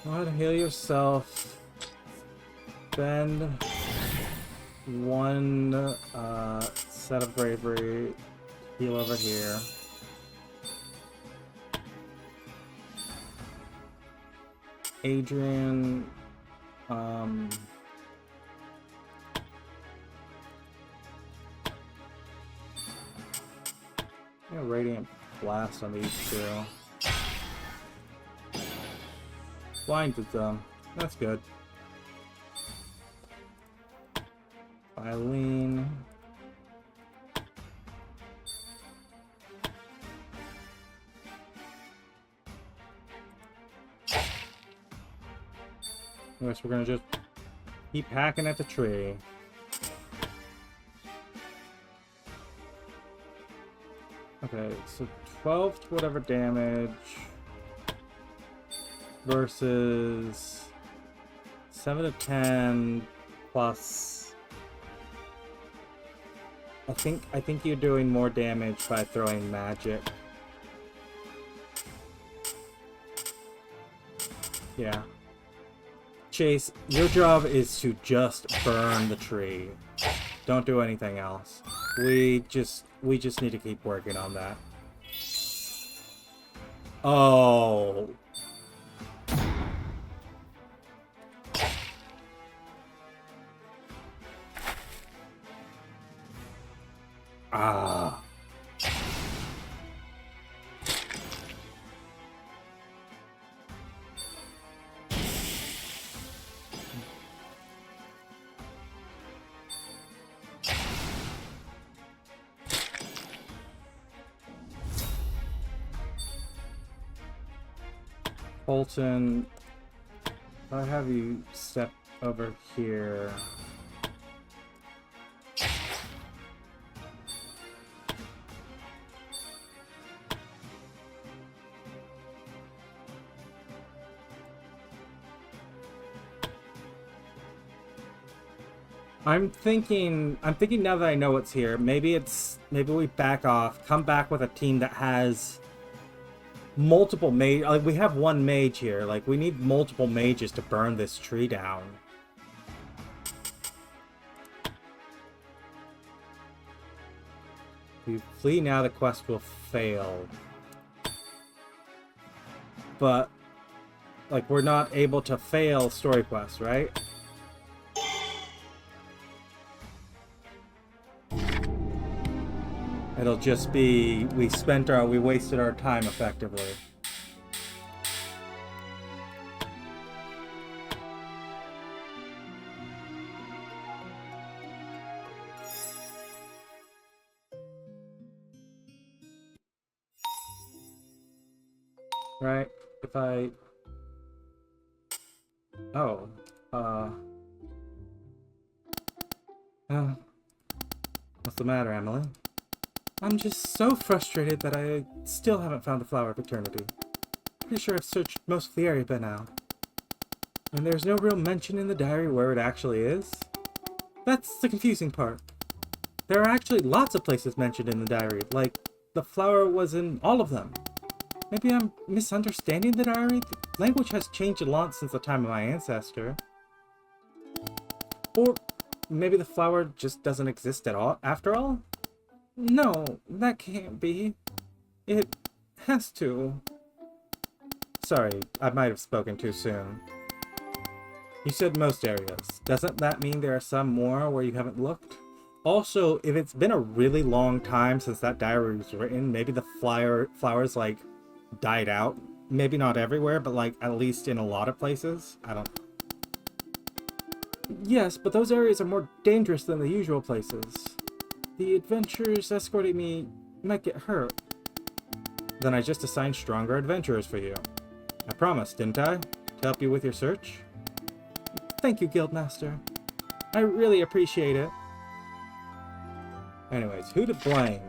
Go ahead and heal yourself. Spend one set of bravery. Heal over here. Adrian. Yeah, Radiant Blast on these two. Blinded them. That's good. Eileen. I guess we're gonna just keep hacking at the tree. Okay, so 12 to whatever damage versus 7 to 10 plus. I think you're doing more damage by throwing magic. Yeah. Chase, your job is to just burn the tree. Don't do anything else. We just need to keep working on that. Oh. Ah. Bolton, I'll have you step over here. I'm thinking now that I know what's here, maybe we back off, come back with a team that has multiple mage. Like, we have one mage here. Like, we need multiple mages to burn this tree down. If we flee now, the quest will fail. But, like, we're not able to fail story quests, right? It'll just be we wasted our time effectively. Right? If I... Oh. What's the matter, Emily? I'm just so frustrated that I still haven't found the Flower of Eternity. Pretty sure I've searched most of the area by now. And there's no real mention in the diary where it actually is. That's the confusing part. There are actually lots of places mentioned in the diary, like the flower was in all of them. Maybe I'm misunderstanding the diary? The language has changed a lot since the time of my ancestor. Or maybe the flower just doesn't exist at all, after all? No, that can't be. It has to. Sorry, I might have spoken too soon. You said most areas. Doesn't that mean there are some more where you haven't looked? Also, if it's been a really long time since that diary was written, maybe the flowers, like, died out. Maybe not everywhere, but, like, at least in a lot of places. I don't know. Yes, but those areas are more dangerous than the usual places. The adventurers escorting me might get hurt. Then I just assigned stronger adventurers for you. I promised, didn't I? To help you with your search? Thank you, Guildmaster. I really appreciate it. Anyways, who to blame?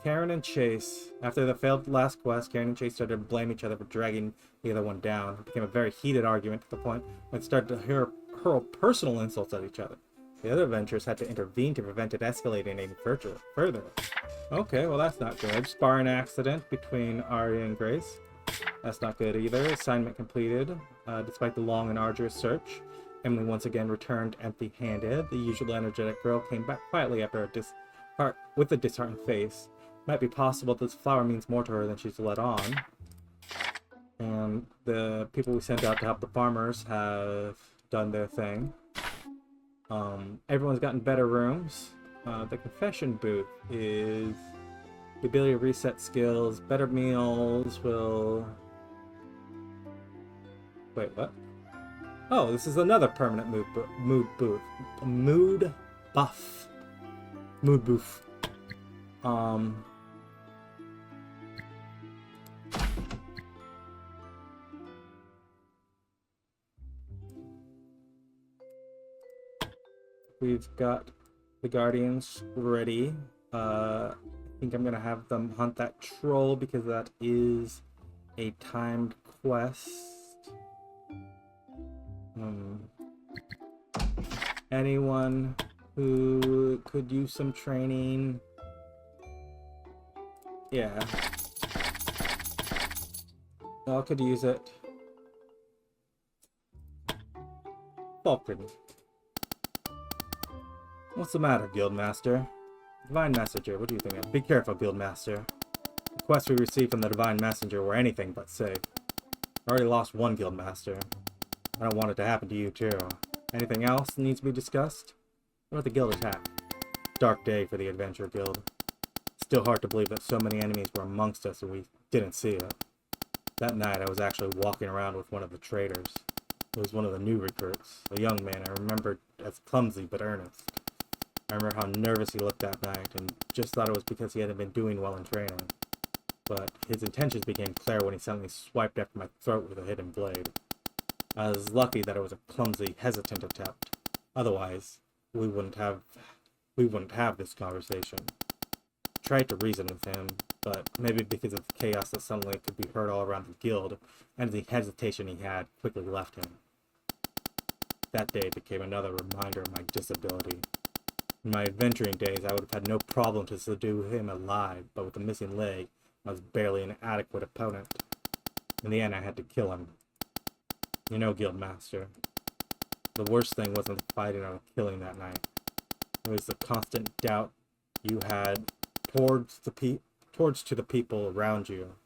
Karen and Chase. After the failed last quest, Karen and Chase started to blame each other for dragging the other one down. It became a very heated argument to the point when it started to hurl personal insults at each other. The other adventurers had to intervene to prevent it escalating any further. Okay, well that's not good. Sparring accident between Arya and Grace. That's not good either. Assignment completed. Despite the long and arduous search, Emily once again returned empty-handed. The usual energetic girl came back quietly after with a disheartened face. Might be possible this flower means more to her than she's let on. And the people we sent out to help the farmers have done their thing. Everyone's gotten better rooms. The confession booth is the ability to reset skills. Better meals will... Wait, what? Oh, this is another permanent mood booth. Mood buff. Mood booth. We've got the Guardians ready. think I'm gonna have them hunt that troll because that is a timed quest. Anyone who could use some training? Yeah. I could use it. Falcon. What's the matter, Guildmaster? Divine Messenger, what do you think? Be careful, Guildmaster. The quests we received from the Divine Messenger were anything but safe. I already lost one Guildmaster. I don't want it to happen to you, too. Anything else needs to be discussed? What about the guild attack? Dark day for the Adventure Guild. Still hard to believe that so many enemies were amongst us and we didn't see it. That night I was actually walking around with one of the traitors. It was one of the new recruits, a young man I remembered as clumsy but earnest. I remember how nervous he looked that night and just thought it was because he hadn't been doing well in training. But his intentions became clear when he suddenly swiped after my throat with a hidden blade. I was lucky that it was a clumsy, hesitant attempt. Otherwise, we wouldn't have this conversation. I tried to reason with him, but maybe because of the chaos that suddenly could be heard all around the guild, and the hesitation he had quickly left him. That day became another reminder of my disability. In my adventuring days, I would have had no problem to subdue him alive, but with a missing leg, I was barely an adequate opponent. In the end, I had to kill him. You know, Guildmaster, the worst thing wasn't the fighting or killing that night. It was the constant doubt you had towards the people around you.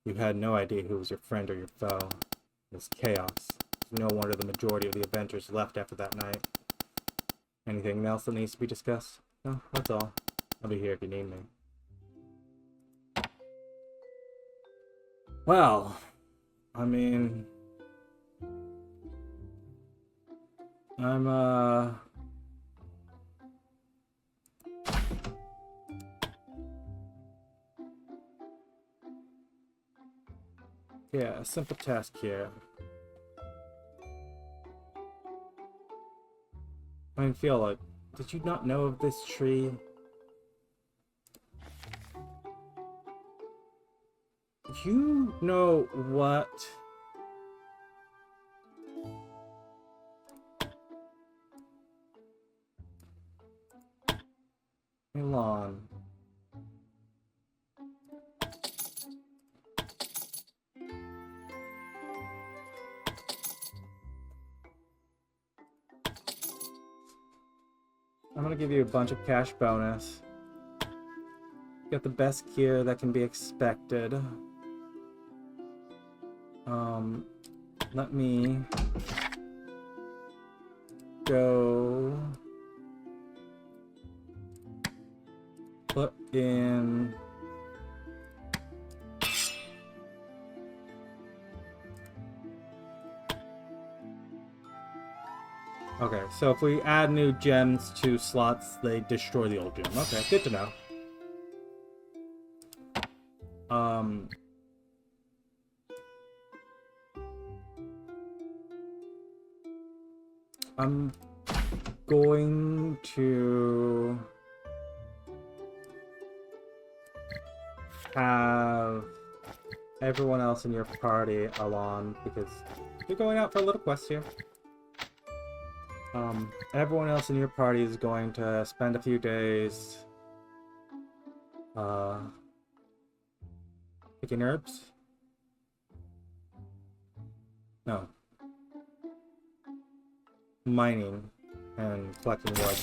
You had no idea who was your friend or your foe. It was chaos. No wonder the majority of the adventurers left after that night. Anything else that needs to be discussed? No, that's all. I'll be here if you need me. Well, I mean, yeah, a simple task here. I mean, Fiala, did you not know of this tree? You know what? Elon. I'm gonna give you a bunch of cash bonus. Get the best gear that can be expected. Let me go put in okay, so if we add new gems to slots, they destroy the old gem. Okay, good to know. I'm going to have everyone else in your party along because you're going out for a little quest here. Everyone else in your party is going to spend a few days picking herbs? No. Mining and collecting wood.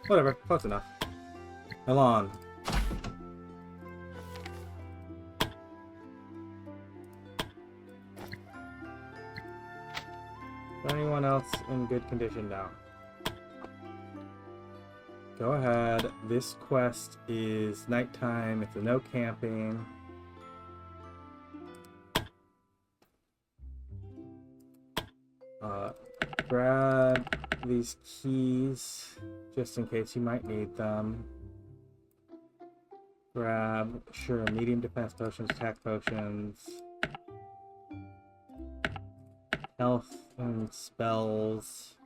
Whatever, close enough. Elon. Is anyone else in good condition now? Go ahead. This quest is nighttime. It's a no camping. Grab these keys just in case you might need them. Grab, sure, medium defense potions, attack potions, health and spells.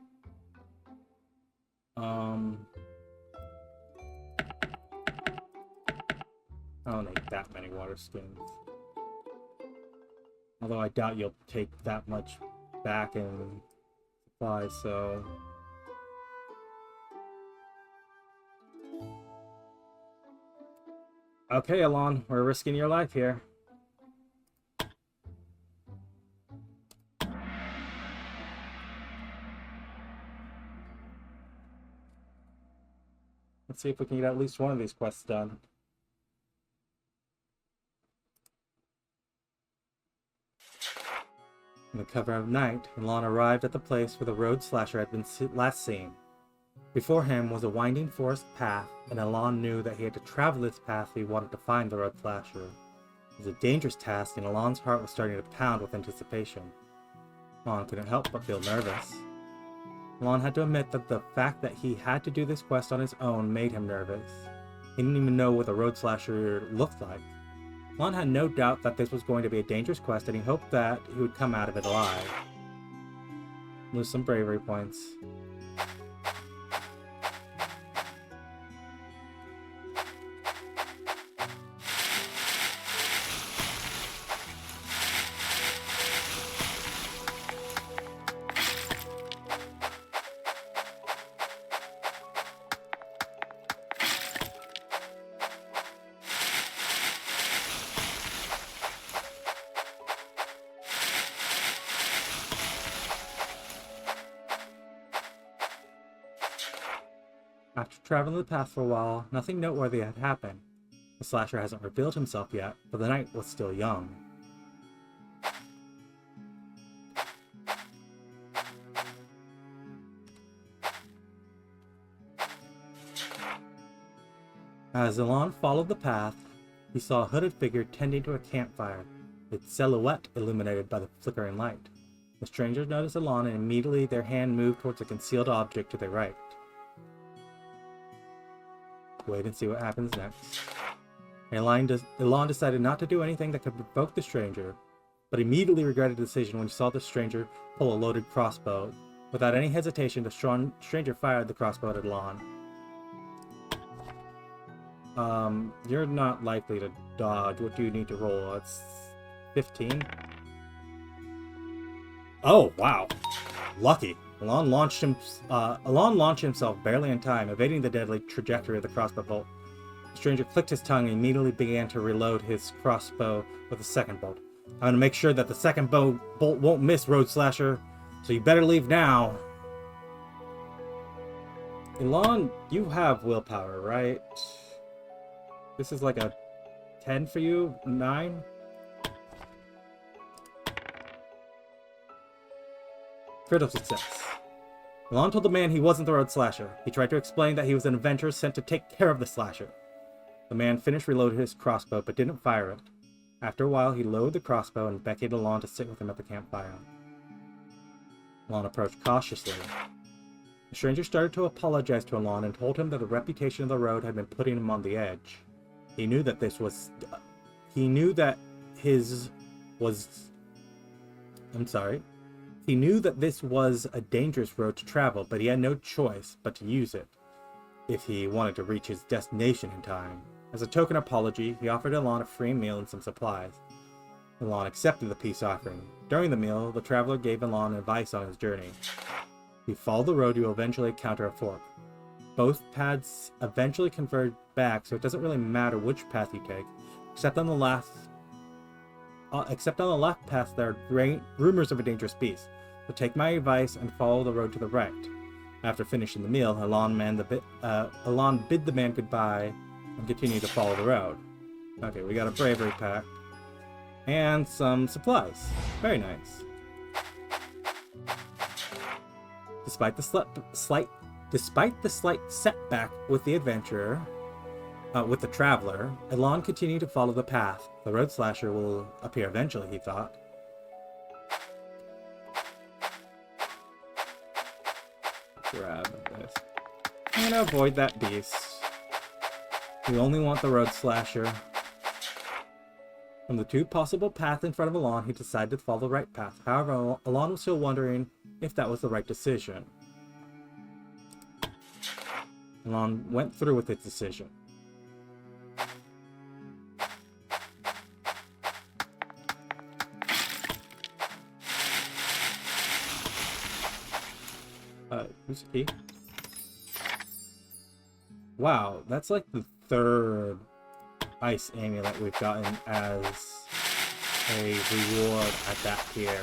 I don't need that many water skins. Although I doubt you'll take that much back in supplies, so... Okay, Alon, we're risking your life here. Let's see if we can get at least one of these quests done. In the cover of night, Alon arrived at the place where the road slasher had been last seen. Before him was a winding forest path, and Alon knew that he had to travel this path if he wanted to find the road slasher. It was a dangerous task, and Alon's heart was starting to pound with anticipation. Alon couldn't help but feel nervous. Alon had to admit that the fact that he had to do this quest on his own made him nervous. He didn't even know what the road slasher looked like. Alon had no doubt that this was going to be a dangerous quest, and he hoped that he would come out of it alive. Lose some bravery points. After traveling the path for a while, nothing noteworthy had happened. The slasher hasn't revealed himself yet, but the night was still young. As Alon followed the path, he saw a hooded figure tending to a campfire, its silhouette illuminated by the flickering light. The strangers noticed Alon, and immediately their hand moved towards a concealed object to their right. Wait and see what happens next. Alon decided not to do anything that could provoke the stranger, but immediately regretted the decision when he saw the stranger pull a loaded crossbow. Without any hesitation, the stranger fired the crossbow at Alon. You're not likely to dodge. What do you need to roll? It's 15. Oh, wow. Lucky. Alon launched himself barely in time, evading the deadly trajectory of the crossbow bolt. The stranger clicked his tongue and immediately began to reload his crossbow with a second bolt. I'm going to make sure that the second bolt won't miss, Road Slasher, so you better leave now. Alon, you have willpower, right? This is like a 10 for you? 9? Critical success. Alon told the man he wasn't the road slasher. He tried to explain that he was an adventurer sent to take care of the slasher. The man finished reloading his crossbow, but didn't fire it. After a while, he lowered the crossbow and beckoned Alon to sit with him at the campfire. Alon approached cautiously. The stranger started to apologize to Alon and told him that the reputation of the road had been putting him on the edge. He knew that this was... He knew that this was a dangerous road to travel, but he had no choice but to use it if he wanted to reach his destination in time. As a token apology, he offered Alon a free meal and some supplies. Alon accepted the peace offering. During the meal, the traveler gave Alon advice on his journey. If you follow the road, you will eventually encounter a fork. Both paths eventually converge back, so it doesn't really matter which path you take, except on the left path there are rumors of a dangerous beast. So take my advice and follow the road to the right. After finishing the meal, Alon bid the man goodbye and continued to follow the road. Okay, we got a bravery pack and some supplies. Very nice. Despite the slight setback with the adventurer, with the traveler, Alon continued to follow the path. The road slasher will appear eventually, he thought. Grab this. I'm gonna avoid that beast. We only want the road slasher. From the two possible paths in front of Alon, he decided to follow the right path. However, Alon was still wondering if that was the right decision. Alon went through with his decision. Who's the key? Wow, that's like the third ice amulet we've gotten as a reward at that tier.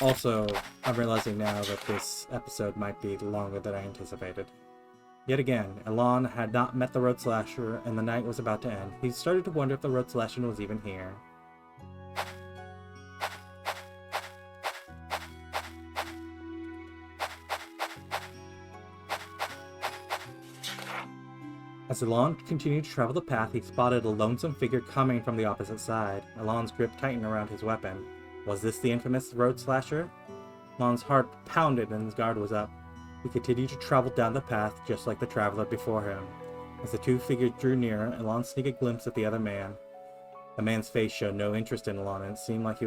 Also, I'm realizing now that this episode might be longer than I anticipated. Yet again, Elan had not met the Road Slasher, and the night was about to end. He started to wonder if the Road Slasher was even here. As Elan continued to travel the path, he spotted a lonesome figure coming from the opposite side. Elan's grip tightened around his weapon. Was this the infamous Road Slasher? Elan's heart pounded and his guard was up. He continued to travel down the path, just like the traveler before him. As the two figures drew nearer, Elan sneaked a glimpse at the other man. The man's face showed no interest in Elan, and it seemed like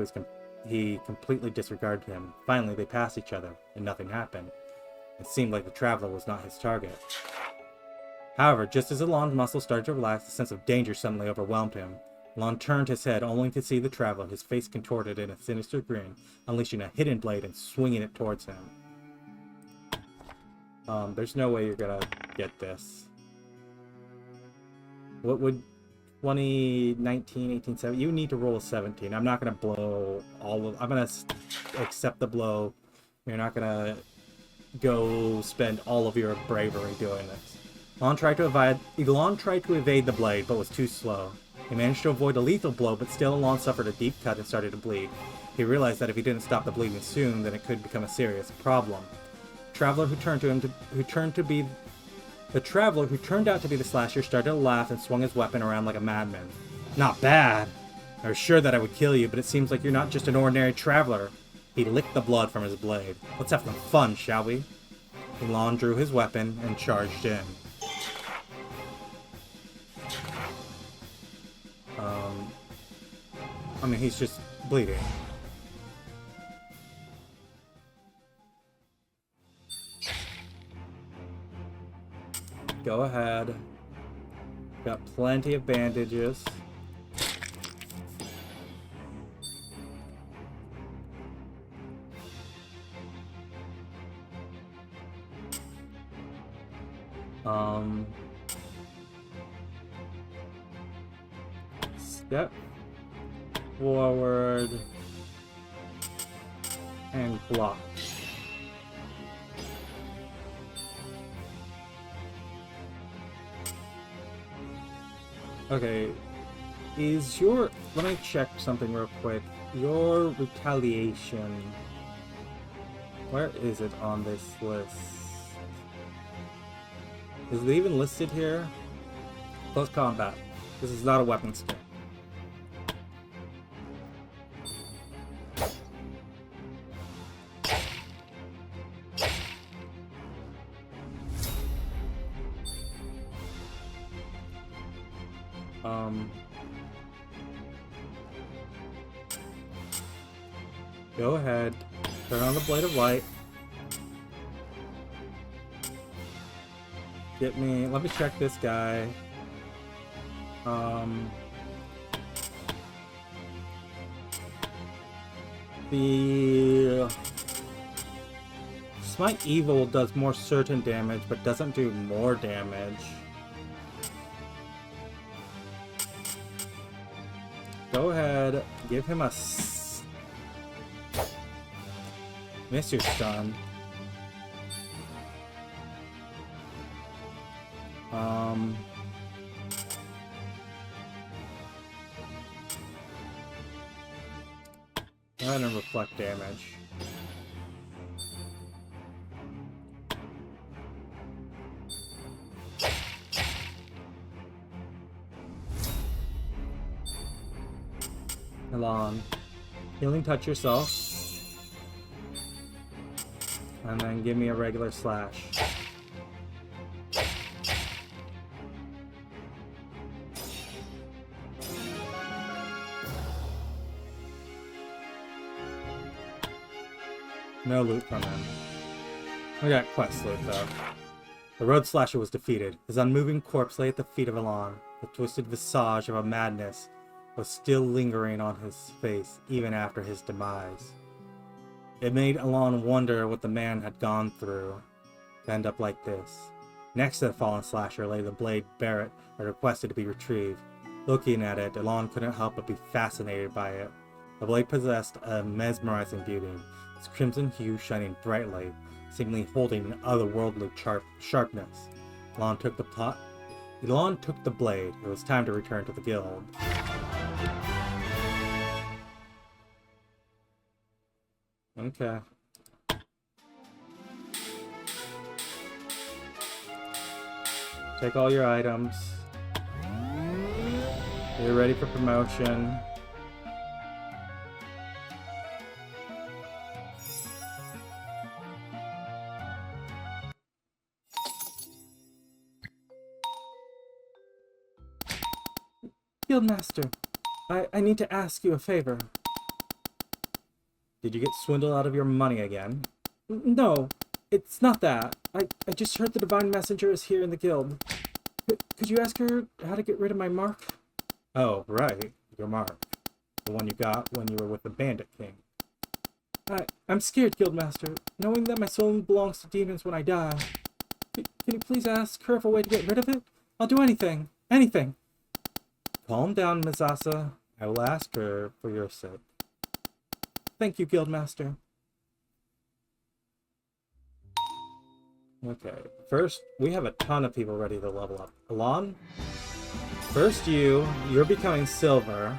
he completely disregarded him. Finally, they passed each other, and nothing happened. It seemed like the traveler was not his target. However, just as Elan's muscles started to relax, a sense of danger suddenly overwhelmed him. Elan turned his head, only to see the traveler, his face contorted in a sinister grin, unleashing a hidden blade and swinging it towards him. There's no way you're gonna get this. What would 20, 19, 18, 7? You need to roll a 17. I'm not gonna blow all of... I'm gonna accept the blow. You're not gonna go spend all of your bravery doing this. Elan tried to evade the blade, but was too slow. He managed to avoid a lethal blow, but still Elan suffered a deep cut and started to bleed. He realized that if he didn't stop the bleeding soon, then it could become a serious problem. The traveler who turned out to be the slasher started to laugh and swung his weapon around like a madman. Not bad. I was sure that I would kill you, but it seems like you're not just an ordinary traveler. He licked the blood from his blade. Let's have some fun, shall we? Elan drew his weapon and charged in. I mean, he's just bleeding. Go ahead. Got plenty of bandages. Step forward and block. Okay, let me check something real quick. Your retaliation, where is it on this list? Is it even listed here? Close combat. This is not a weapon skill. Go ahead, turn on the blade of light. Let me check this guy. The Smite Evil does more certain damage, but doesn't do more damage. Go ahead, give him a miss your stun. Go ahead and reflect damage. Elan, healing touch yourself. And then give me a regular slash. No loot from him. We got quest loot though. The Road Slasher was defeated. His unmoving corpse lay at the feet of Elan, the twisted visage of a madness was still lingering on his face even after his demise. It made Alon wonder what the man had gone through to end up like this. Next to the fallen slasher lay the blade Barrett had requested to be retrieved. Looking at it, Alon couldn't help but be fascinated by it. The blade possessed a mesmerizing beauty, its crimson hue shining brightly, seemingly holding an otherworldly sharpness. Alon took the blade. It was time to return to the guild. Okay. Take all your items. You're ready for promotion. Guildmaster, I need to ask you a favor. Did you get swindled out of your money again? No, it's not that. I just heard the Divine Messenger is here in the guild. Could you ask her how to get rid of my mark? Oh, right. Your mark. The one you got when you were with the Bandit King. I'm scared, Guildmaster, knowing that my soul belongs to demons when I die. Can you please ask her of a way to get rid of it? I'll do anything. Anything. Calm down, Misasa. I will ask her for your sake. Thank you, Guildmaster. Okay, first, we have a ton of people ready to level up. Alon? First you're becoming silver.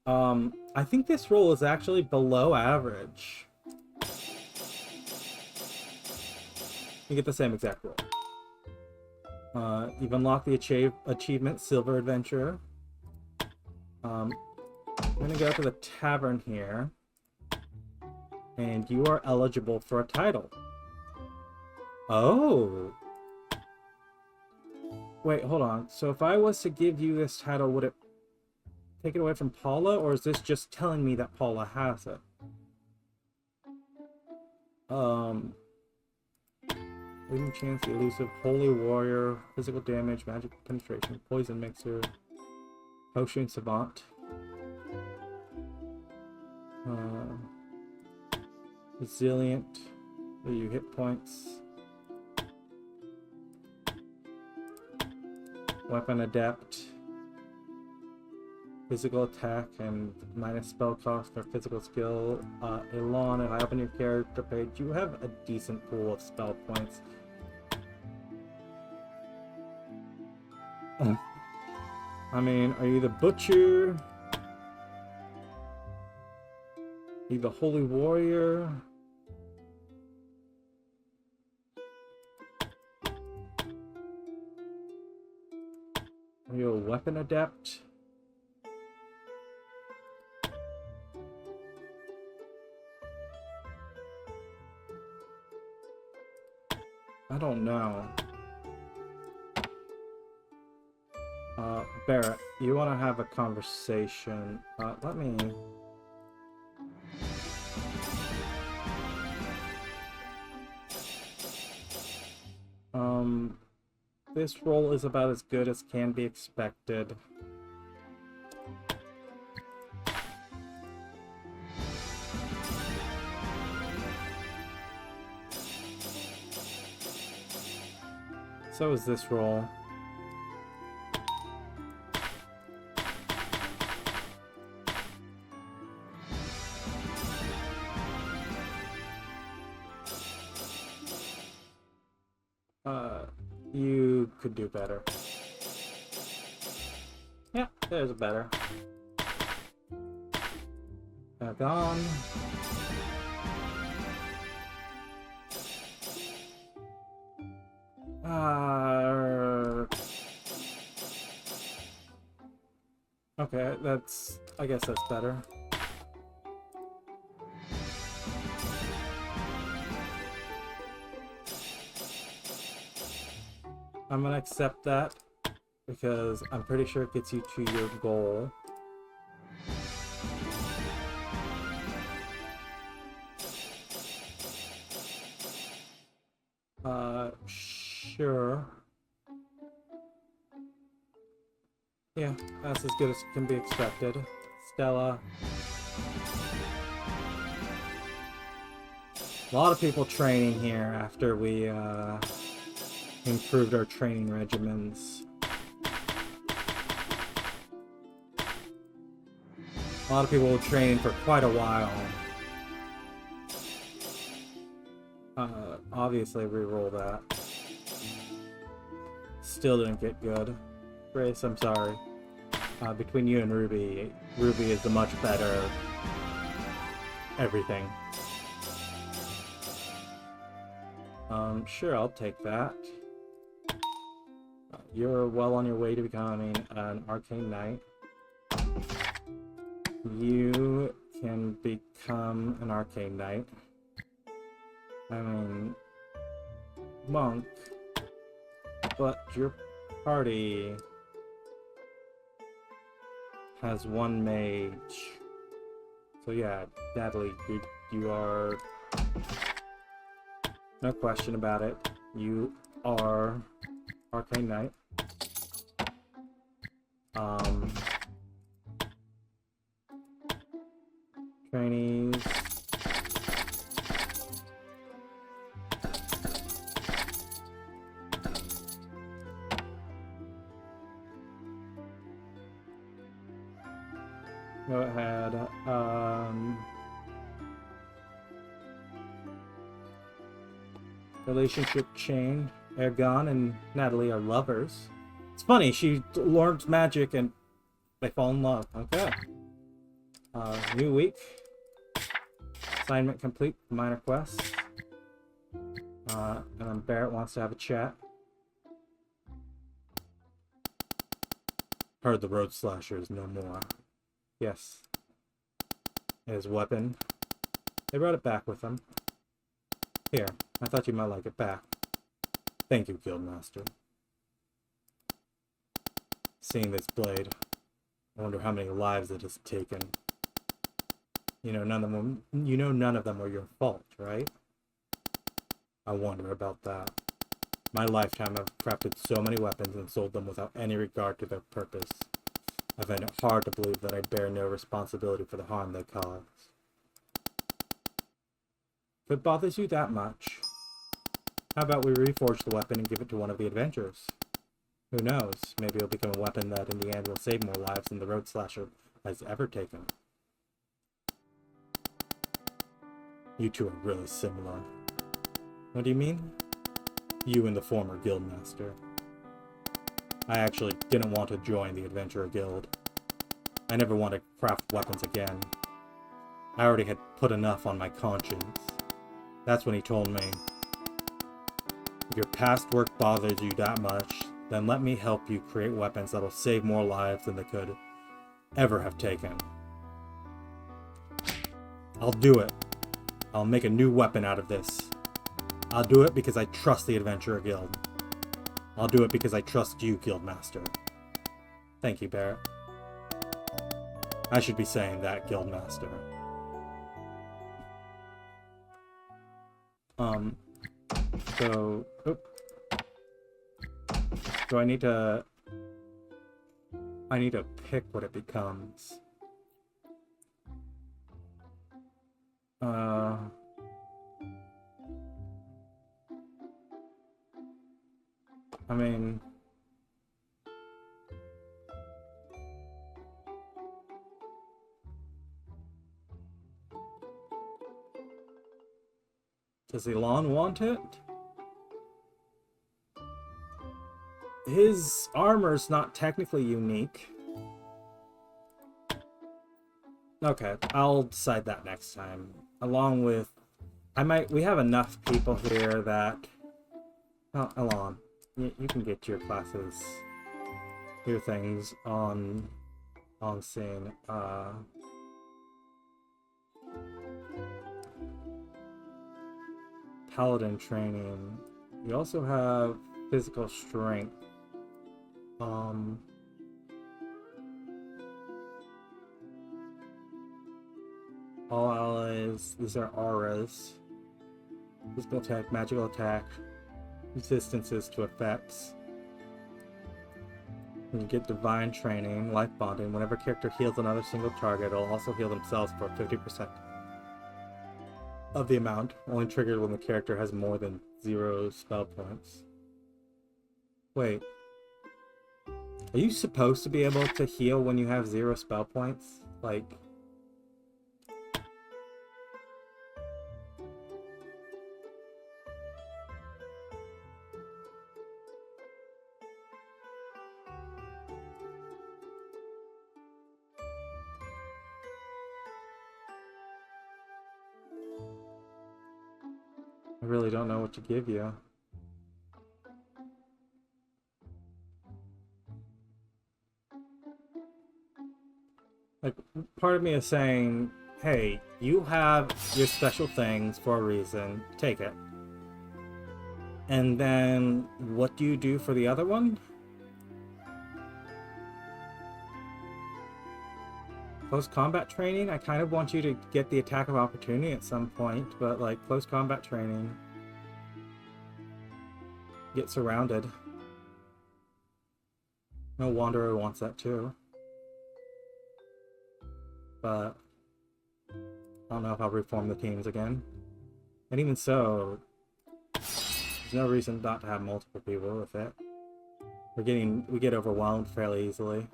I think this roll is actually below average. You get the same exact roll. You've unlocked the achievement, Silver Adventurer. I'm gonna go to the tavern here. And you are eligible for a title. Oh! Wait, hold on. So if I was to give you this title, would it take it away from Paula, or is this just telling me that Paula has it? Leading chance, the elusive, holy warrior, physical damage, magic penetration, poison mixer, potion savant. Resilient, you hit points. Weapon adept. Physical attack and minus spell cost or physical skill. Alon, if I open your character page, you have a decent pool of spell points. I mean, are you the butcher? Are you the holy warrior? Are you a weapon adept? I don't know. Barrett, you want to have a conversation? Let me... This roll is about as good as can be expected. So is this roll. You could do better. Yeah, there's a better. Back on. Okay, that's... I guess that's better. I'm gonna accept that because I'm pretty sure it gets you to your goal. Sure. Yeah, that's as good as can be expected. Stella. A lot of people training here after we improved our training regimens. A lot of people were training for quite a while. Obviously reroll that. Still didn't get good. Grace, I'm sorry. Between you and Ruby, Ruby is the much better everything. Sure, I'll take that. You're well on your way to becoming an Arcane Knight. You can become an Arcane Knight. I mean, monk, but your party has one mage. So yeah, Natalie, you are, no question about it, you are Arcane Knight. Trainees. Go ahead. Relationship chain. Ergon and Natalie are lovers. It's funny, she learns magic and they fall in love. Okay. New week. Assignment complete. Minor quest. And then Barrett wants to have a chat. Heard the road slasher is no more. Yes. His weapon. They brought it back with them. Here, I thought you might like it back. Thank you, Guildmaster. Seeing this blade, I wonder how many lives it has taken. You know, none of them were your fault, right? I wonder about that. My lifetime I've crafted so many weapons and sold them without any regard to their purpose. I find it hard to believe that I bear no responsibility for the harm they cause. If it bothers you that much, how about we reforge the weapon and give it to one of the adventurers? Who knows, maybe it'll become a weapon that in the end will save more lives than the road slasher has ever taken. You two are really similar. What do you mean? You and the former guildmaster. I actually didn't want to join the Adventurer Guild. I never want to craft weapons again. I already had put enough on my conscience. That's when he told me, if your past work bothers you that much, then let me help you create weapons that'll save more lives than they could ever have taken. I'll do it. I'll make a new weapon out of this. I'll do it because I trust the Adventurer Guild. I'll do it because I trust you, Guildmaster. Thank you, Barrett. I should be saying that, Guildmaster. So... So I need to pick what it becomes. I mean... Does Elon want it? His armor's not technically unique. Okay, I'll decide that next time. Along with... we have enough people here that... Oh, Elon. You can get your classes, your things on scene. Paladin training. You also have physical strength. All allies, these are auras. Physical attack, magical attack. Resistances to effects. You get divine training, life bonding. Whenever a character heals another single target, it'll also heal themselves for 50% of the amount, only triggered when the character has more than 0 spell points. Wait. Are you supposed to be able to heal when you have 0 spell points? Like... I really don't know what to give you. Like, part of me is saying, hey, you have your special things for a reason, take it. And then, what do you do for the other one? Close combat training? I kind of want you to get the attack of opportunity at some point, but like, close combat training. Get surrounded. No Wanderer wants that too. But I don't know if I'll reform the teams again. And even so, there's no reason not to have multiple people with it. We get overwhelmed fairly easily.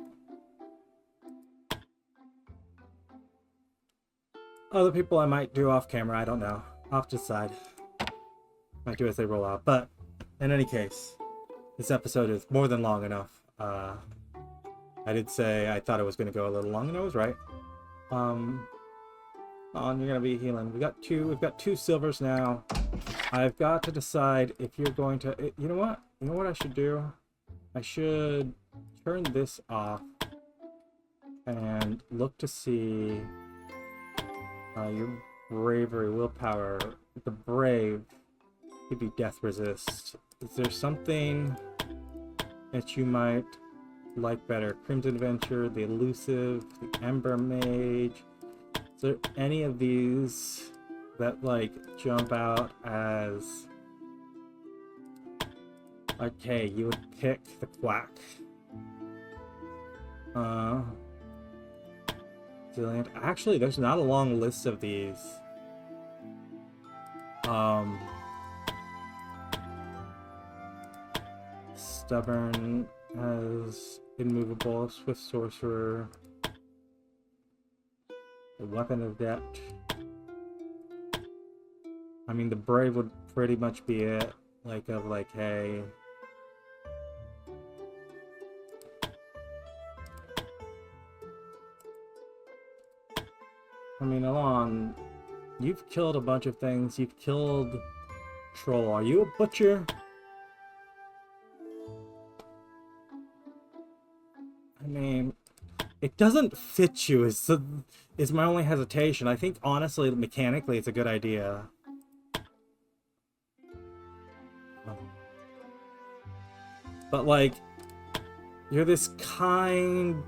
Other people I might do off camera, I don't know. I'll have to decide. Might do as they roll out. But in any case, this episode is more than long enough. I did say I thought it was going to go a little long, and I was right. On, you're gonna be healing. We've got two silvers now. I've got to decide if you're going to. You know what? You know what I should do? I should turn this off and look to see your bravery, willpower. The brave could be death resist. Is there something that you might like better? Crimson Adventure, the Elusive, the Ember Mage. Is there any of these that like jump out as okay, you would pick the Quack. Resilient. Actually, there's not a long list of these. Stubborn as immovable, Swift Sorcerer, the Weapon of Depth. I mean, the Brave would pretty much be it. Like, hey. I mean, Alon, you've killed a bunch of things. You've killed Troll. Are you a butcher? I mean, it doesn't fit you is my only hesitation. I think, honestly, mechanically, it's a good idea. But, like, you're this kind,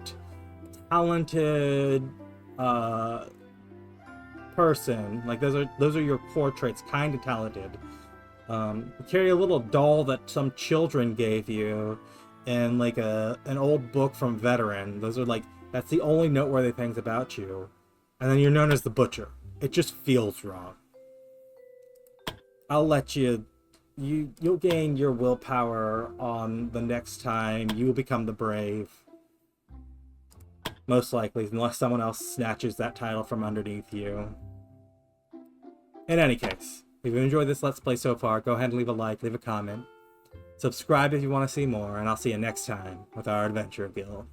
talented, person. Like, those are your core traits, kind and talented. You carry a little doll that some children gave you, and like an old book from Veteran. Those are like, that's the only noteworthy things about you. And then you're known as the Butcher. It just feels wrong. I'll let you'll gain your willpower on the next time. You will become the Brave. Most likely, unless someone else snatches that title from underneath you. In any case, if you enjoyed this Let's Play so far, go ahead and leave a like, leave a comment. Subscribe if you want to see more, and I'll see you next time with our Adventure Guild.